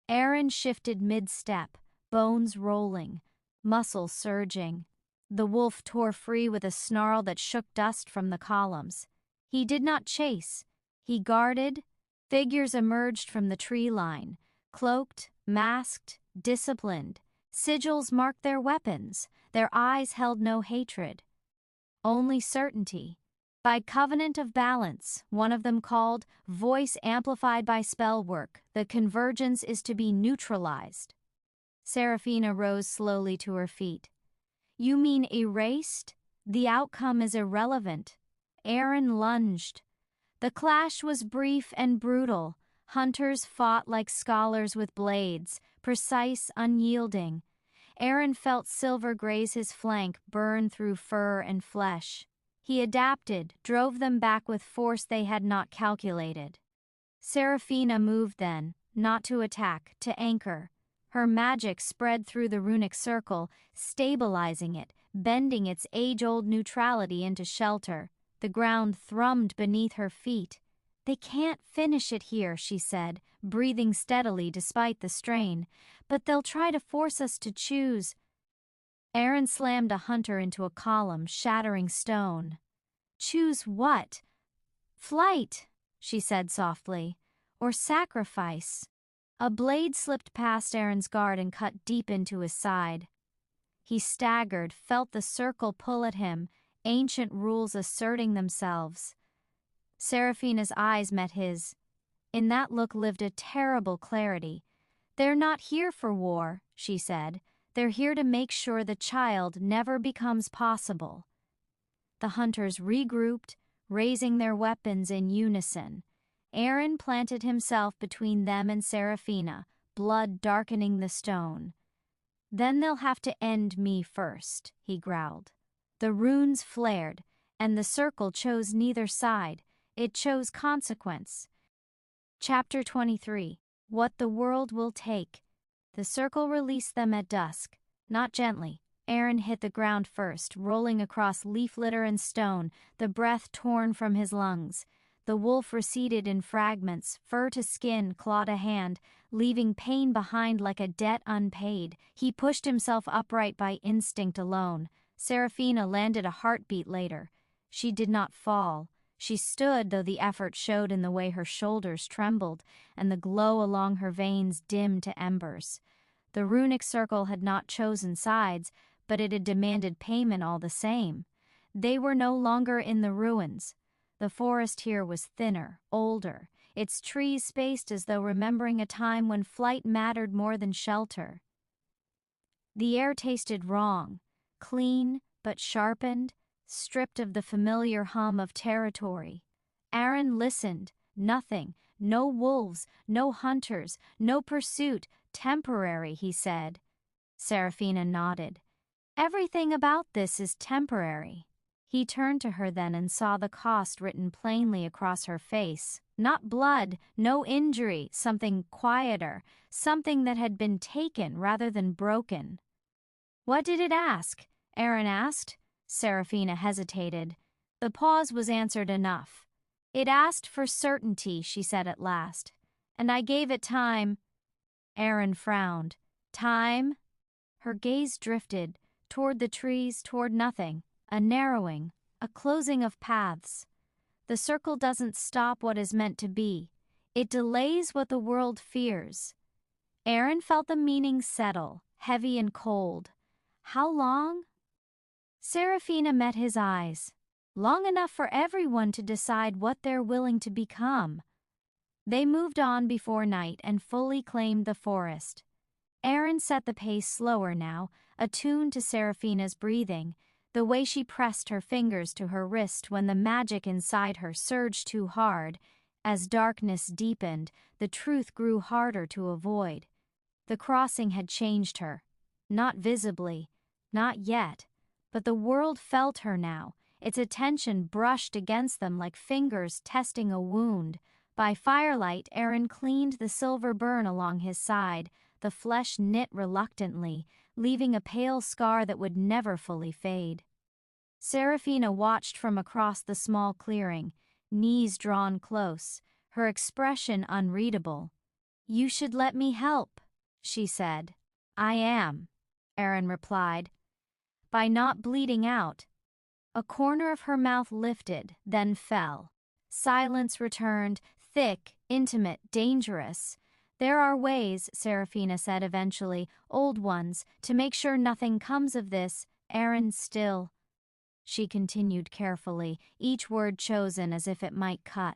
Aren shifted mid-step, bones rolling, muscles surging. The wolf tore free with a snarl that shook dust from the columns. He did not chase. He guarded. Figures emerged from the tree line, cloaked, masked, disciplined. Sigils marked their weapons. Their eyes held no hatred, only certainty. By covenant of balance, one of them called, voice amplified by spell work, the convergence is to be neutralized. Seraphina rose slowly to her feet. "You mean erased? The outcome is irrelevant." Aren lunged. The clash was brief and brutal. Hunters fought like scholars with blades, precise, unyielding. Aren felt silver graze his flank, burn through fur and flesh. He adapted, drove them back with force they had not calculated. Seraphina moved then, not to attack, to anchor. Her magic spread through the runic circle, stabilizing it, bending its age-old neutrality into shelter. The ground thrummed beneath her feet. "They can't finish it here," she said, breathing steadily despite the strain. "But they'll try to force us to choose." Aren slammed a hunter into a column, shattering stone. "Choose what?" "Flight," she said softly, "or sacrifice." A blade slipped past Aren's guard and cut deep into his side. He staggered, felt the circle pull at him, ancient rules asserting themselves. Seraphina's eyes met his. In that look lived a terrible clarity. "They're not here for war," she said. "They're here to make sure the child never becomes possible." The hunters regrouped, raising their weapons in unison. Aren planted himself between them and Seraphina, blood darkening the stone. "Then they'll have to end me first," he growled. The runes flared, and the circle chose neither side. It chose consequence. Chapter 23. What the World Will Take. The circle released them at dusk, not gently. Aren hit the ground first, rolling across leaf litter and stone, the breath torn from his lungs. The wolf receded in fragments, fur to skin, claw to hand, leaving pain behind like a debt unpaid. He pushed himself upright by instinct alone. Seraphina landed a heartbeat later. She did not fall. She stood, though the effort showed in the way her shoulders trembled and the glow along her veins dimmed to embers. The runic circle had not chosen sides, but it had demanded payment all the same. They were no longer in the ruins. The forest here was thinner, older, its trees spaced as though remembering a time when flight mattered more than shelter. The air tasted wrong, clean but sharpened, stripped of the familiar hum of territory. Aren listened. Nothing. No wolves, no hunters, no pursuit. Temporary, he said. Seraphina nodded. Everything about this is temporary. He turned to her then and saw the cost written plainly across her face. Not blood, no injury, something quieter, something that had been taken rather than broken. What did it ask? Aren asked. Seraphina hesitated. The pause was answered enough. It asked for certainty, she said at last. And I gave it time. Aren frowned. Time? Her gaze drifted, toward the trees, toward nothing. A narrowing, a closing of paths. The circle doesn't stop what is meant to be. It delays what the world fears. Aren felt the meaning settle, heavy and cold. How long? Seraphina met his eyes. Long enough for everyone to decide what they're willing to become. They moved on before night and fully claimed the forest. Aren set the pace slower now, attuned to Seraphina's breathing, the way she pressed her fingers to her wrist when the magic inside her surged too hard. As darkness deepened, the truth grew harder to avoid. The crossing had changed her. Not visibly, not yet, but the world felt her now, its attention brushed against them like fingers testing a wound. By firelight, Aren cleaned the silver burn along his side, the flesh knit reluctantly, leaving a pale scar that would never fully fade. Seraphina watched from across the small clearing, knees drawn close, her expression unreadable. You should let me help, she said. I am, Aren replied. By not bleeding out. A corner of her mouth lifted, then fell. Silence returned, thick, intimate, dangerous. There are ways, Seraphina said eventually, old ones, to make sure nothing comes of this. Aren still. She continued carefully, each word chosen as if it might cut.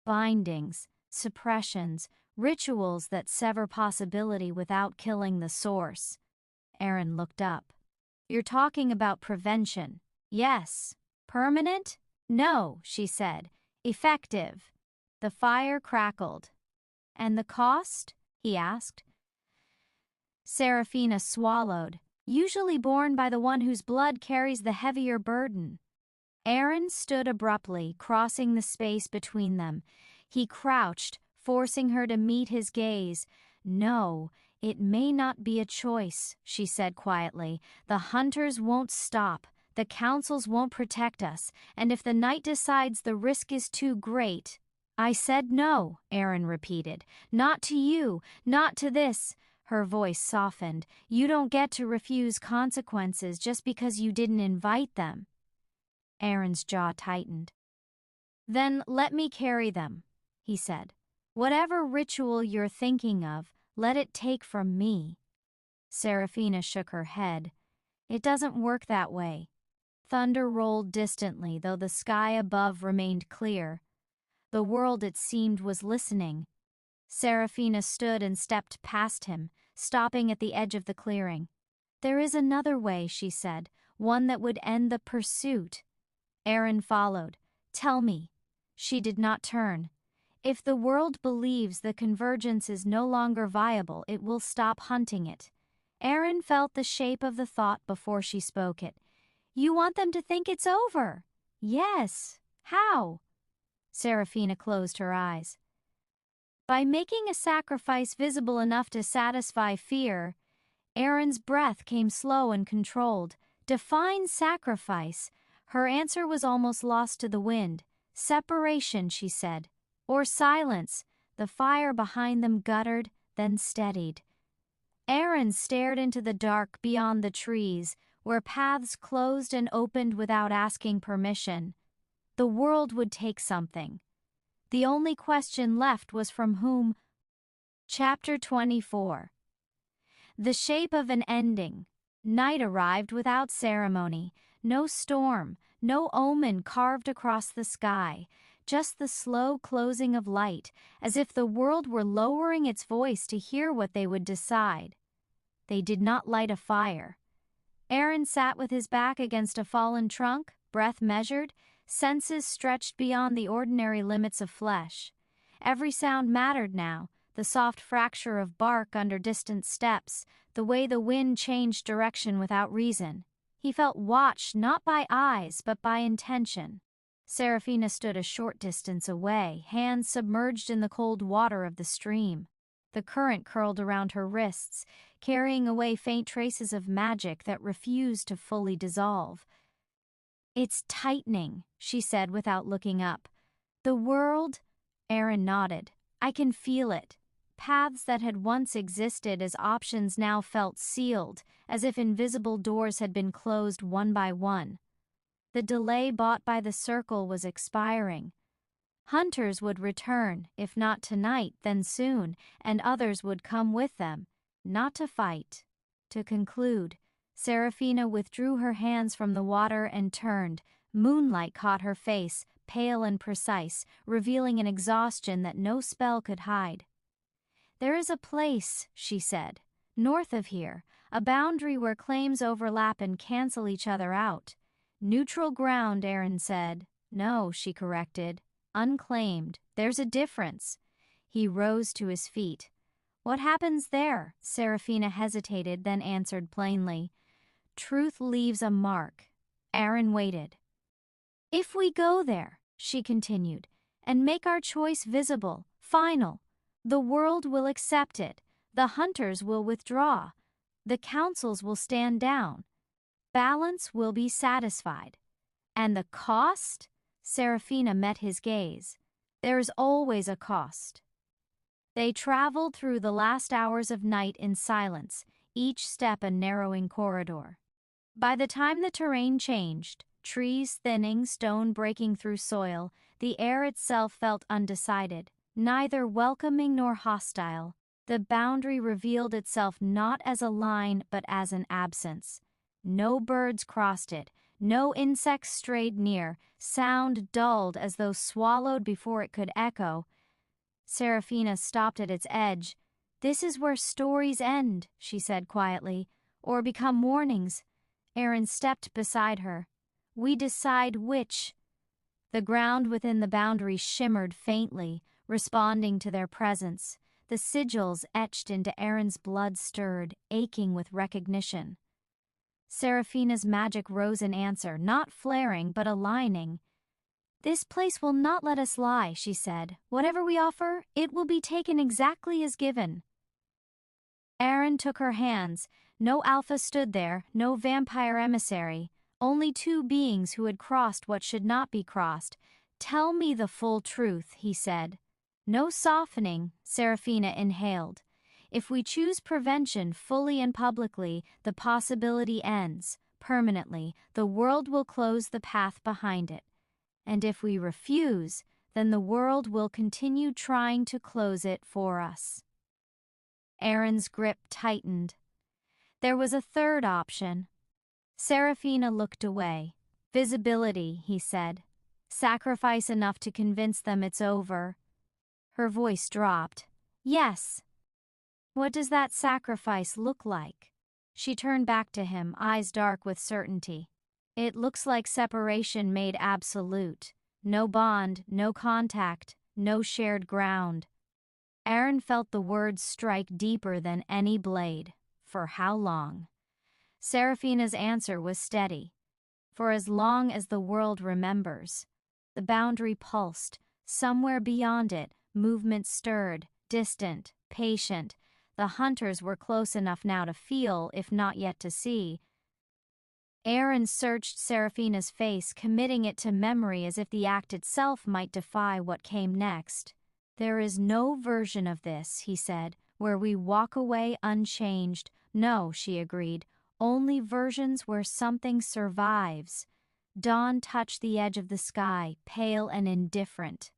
Bindings, suppressions, rituals that sever possibility without killing the source. Aren looked up. You're talking about prevention. Yes. Permanent? No, she said. Effective. The fire crackled. And the cost? He asked. Seraphina swallowed, usually borne by the one whose blood carries the heavier burden. Aren stood abruptly, crossing the space between them. He crouched, forcing her to meet his gaze. No, it may not be a choice, she said quietly. The hunters won't stop. The councils won't protect us. And if the night decides the risk is too great... I said no, Aren repeated. Not to you, not to this. Her voice softened. You don't get to refuse consequences just because you didn't invite them. Aren's jaw tightened. Then let me carry them, he said. Whatever ritual you're thinking of, let it take from me. Seraphina shook her head. It doesn't work that way. Thunder rolled distantly, though the sky above remained clear. The world, it seemed, was listening. Seraphina stood and stepped past him, stopping at the edge of the clearing. There is another way, she said, one that would end the pursuit. Aren followed. Tell me. She did not turn. If the world believes the convergence is no longer viable, it will stop hunting it. Aren felt the shape of the thought before she spoke it. You want them to think it's over? Yes. How? Seraphina closed her eyes. By making a sacrifice visible enough to satisfy fear. Aren's breath came slow and controlled. Define sacrifice. Her answer was almost lost to the wind. Separation, she said. Or silence. The fire behind them guttered, then steadied. Aren stared into the dark beyond the trees, where paths closed and opened without asking permission. The world would take something. The only question left was from whom. Chapter 24. The shape of an ending. Night arrived without ceremony. No storm, no omen carved across the sky. Just the slow closing of light, as if the world were lowering its voice to hear what they would decide. They did not light a fire. Aren sat with his back against a fallen trunk, breath measured, senses stretched beyond the ordinary limits of flesh. Every sound mattered now, the soft fracture of bark under distant steps, the way the wind changed direction without reason. He felt watched not by eyes but by intention. Seraphina stood a short distance away, hands submerged in the cold water of the stream. The current curled around her wrists, carrying away faint traces of magic that refused to fully dissolve. It's tightening, she said without looking up. The world? Aren nodded. I can feel it. Paths that had once existed as options now felt sealed, as if invisible doors had been closed one by one. The delay bought by the circle was expiring. Hunters would return, if not tonight, then soon, and others would come with them, not to fight, to conclude. Seraphina withdrew her hands from the water and turned. Moonlight caught her face, pale and precise, revealing an exhaustion that no spell could hide. There is a place, she said, north of here, a boundary where claims overlap and cancel each other out. Neutral ground, Aren said. No, she corrected. Unclaimed. There's a difference. He rose to his feet. What happens there? Seraphina hesitated, then answered plainly. Truth leaves a mark. Aren waited. If we go there, she continued, and make our choice visible, final, the world will accept it, the hunters will withdraw, the councils will stand down, balance will be satisfied. And the cost? Seraphina met his gaze. There is always a cost. They traveled through the last hours of night in silence, each step a narrowing corridor. By the time the terrain changed, trees thinning, stone breaking through soil, the air itself felt undecided, neither welcoming nor hostile. The boundary revealed itself not as a line but as an absence. No birds crossed it, no insects strayed near, sound dulled as though swallowed before it could echo. Seraphina stopped at its edge. This is where stories end, she said quietly, or become warnings. Aren stepped beside her. We decide which. The ground within the boundary shimmered faintly, responding to their presence. The sigils etched into Aren's blood stirred, aching with recognition. Seraphina's magic rose in answer, not flaring but aligning. This place will not let us lie, she said. Whatever we offer, it will be taken exactly as given. Aren took her hands. No alpha stood there, no vampire emissary, only two beings who had crossed what should not be crossed. Tell me the full truth, he said. No softening, Seraphina inhaled. If we choose prevention fully and publicly, the possibility ends, permanently. The world will close the path behind it. And if we refuse, then the world will continue trying to close it for us. Aren's grip tightened. There was a third option. Seraphina looked away. Visibility, he said. Sacrifice enough to convince them it's over. Her voice dropped. Yes. What does that sacrifice look like? She turned back to him, eyes dark with certainty. It looks like separation made absolute. No bond, no contact, no shared ground. Aren felt the words strike deeper than any blade. For how long? Seraphina's answer was steady. For as long as the world remembers. The boundary pulsed. Somewhere beyond it, movement stirred, distant, patient. The hunters were close enough now to feel, if not yet to see. Aren searched Seraphina's face, committing it to memory as if the act itself might defy what came next. "There is no version of this," he said, "where we walk away unchanged." "No," she agreed, "only versions where something survives." Dawn touched the edge of the sky, pale and indifferent.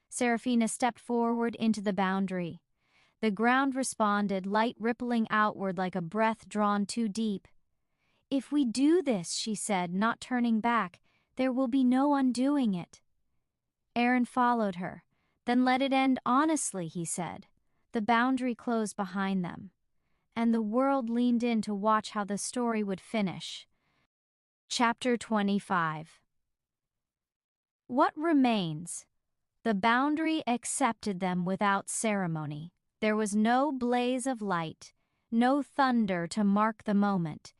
Seraphina stepped forward into the boundary. The ground responded, light rippling outward like a breath drawn too deep. "If we do this," she said, not turning back, "there will be no undoing it." Aren followed her. "Then let it end honestly," he said. The boundary closed behind them, and the world leaned in to watch how the story would finish. Chapter 25. What remains? The boundary accepted them without ceremony. There was no blaze of light, no thunder to mark the moment.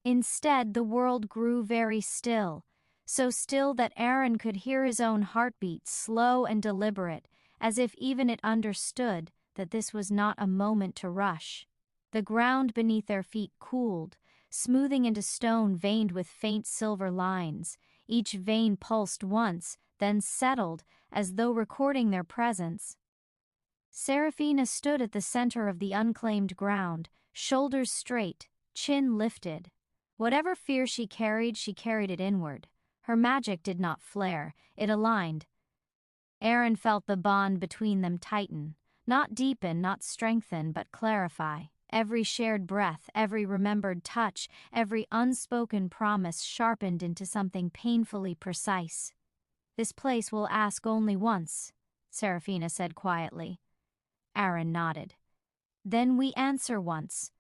Instead, the world grew very still, so still that Aren could hear his own heartbeat, slow and deliberate, as if even it understood that this was not a moment to rush. The ground beneath their feet cooled, smoothing into stone veined with faint silver lines. Each vein pulsed once, then settled, as though recording their presence. Seraphina stood at the center of the unclaimed ground, shoulders straight, chin lifted. Whatever fear she carried it inward. Her magic did not flare, it aligned. Aren felt the bond between them tighten, not deepen, not strengthen, but clarify. Every shared breath, every remembered touch, every unspoken promise sharpened into something painfully precise. "This place will ask only once," Seraphina said quietly. Aren nodded. "Then we answer once."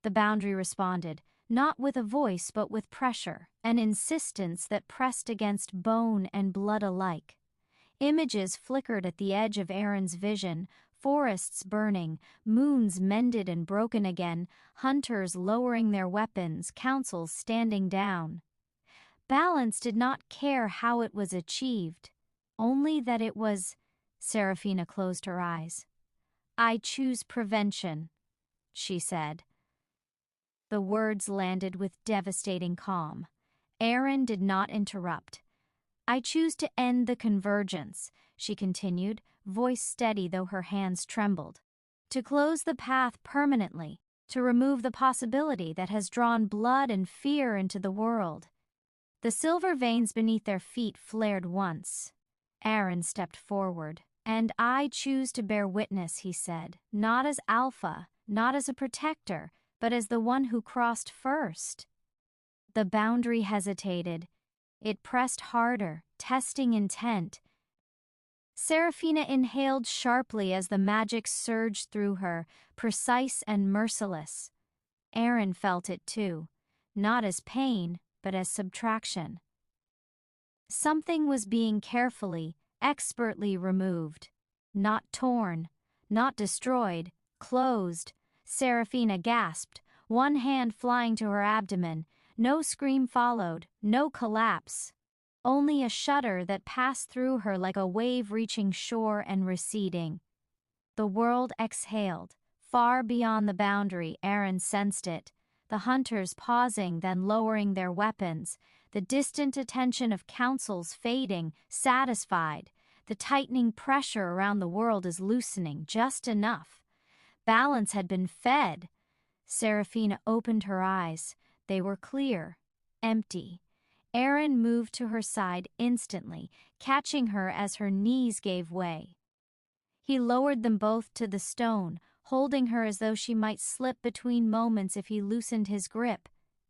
The boundary responded, not with a voice but with pressure, an insistence that pressed against bone and blood alike. Images flickered at the edge of Aren's vision, forests burning, moons mended and broken again, hunters lowering their weapons, councils standing down. Balance did not care how it was achieved, only that it was. Seraphina closed her eyes. "I choose prevention," she said. The words landed with devastating calm. Aren did not interrupt. "I choose to end the convergence," she continued, voice steady though her hands trembled. "To close the path permanently, to remove the possibility that has drawn blood and fear into the world." The silver veins beneath their feet flared once. Aren stepped forward. "And I choose to bear witness," he said, "not as Alpha, not as a protector, but as the one who crossed first." The boundary hesitated. It pressed harder, testing intent. Seraphina inhaled sharply as the magic surged through her, precise and merciless. Aren felt it too, not as pain, but as subtraction. Something was being carefully, expertly removed. Not torn, not destroyed, closed. Seraphina gasped, one hand flying to her abdomen. No scream followed, no collapse. Only a shudder that passed through her like a wave reaching shore and receding. The world exhaled. Far beyond the boundary, Aren sensed it. The hunters pausing, then lowering their weapons. The distant attention of councils fading, satisfied. The tightening pressure around the world is loosening, just enough. Balance had been fed. Seraphina opened her eyes. They were clear, empty. Aren moved to her side instantly, catching her as her knees gave way. He lowered them both to the stone, holding her as though she might slip between moments if he loosened his grip.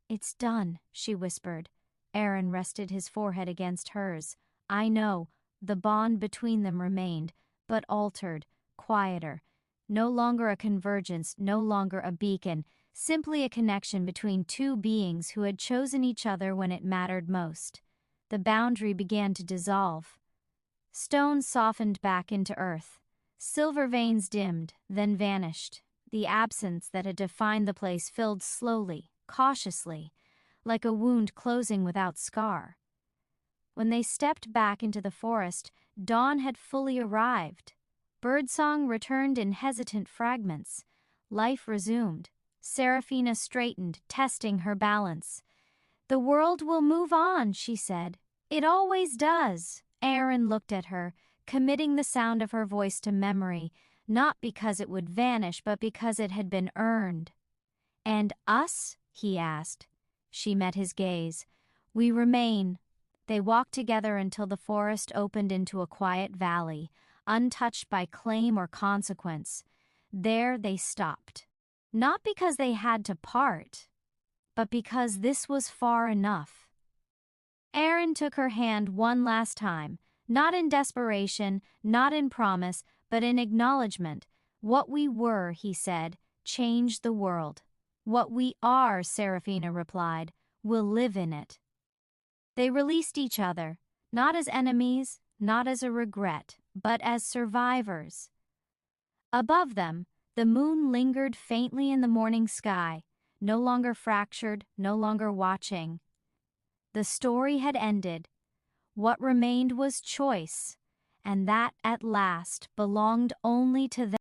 "It's done," she whispered. Aren rested his forehead against hers. "I know." The bond between them remained, but altered, quieter. No longer a convergence, no longer a beacon, simply a connection between two beings who had chosen each other when it mattered most. The boundary began to dissolve. Stone softened back into earth. Silver veins dimmed, then vanished. The absence that had defined the place filled slowly, cautiously, like a wound closing without scar. When they stepped back into the forest, dawn had fully arrived. Birdsong returned in hesitant fragments. Life resumed. Seraphina straightened, testing her balance. "The world will move on," she said. "It always does." Aren looked at her, committing the sound of her voice to memory, not because it would vanish, but because it had been earned. "And us?" he asked. She met his gaze. "We remain." They walked together until the forest opened into a quiet valley, untouched by claim or consequence. There they stopped. Not because they had to part, but because this was far enough. Aren took her hand one last time, not in desperation, not in promise, but in acknowledgement. "What we were," he said, "changed the world. What we are," Seraphina replied, "will live in it." They released each other, not as enemies, not as a regret, but as survivors. Above them, the moon lingered faintly in the morning sky, no longer fractured, no longer watching. The story had ended. What remained was choice, and that at last belonged only to them.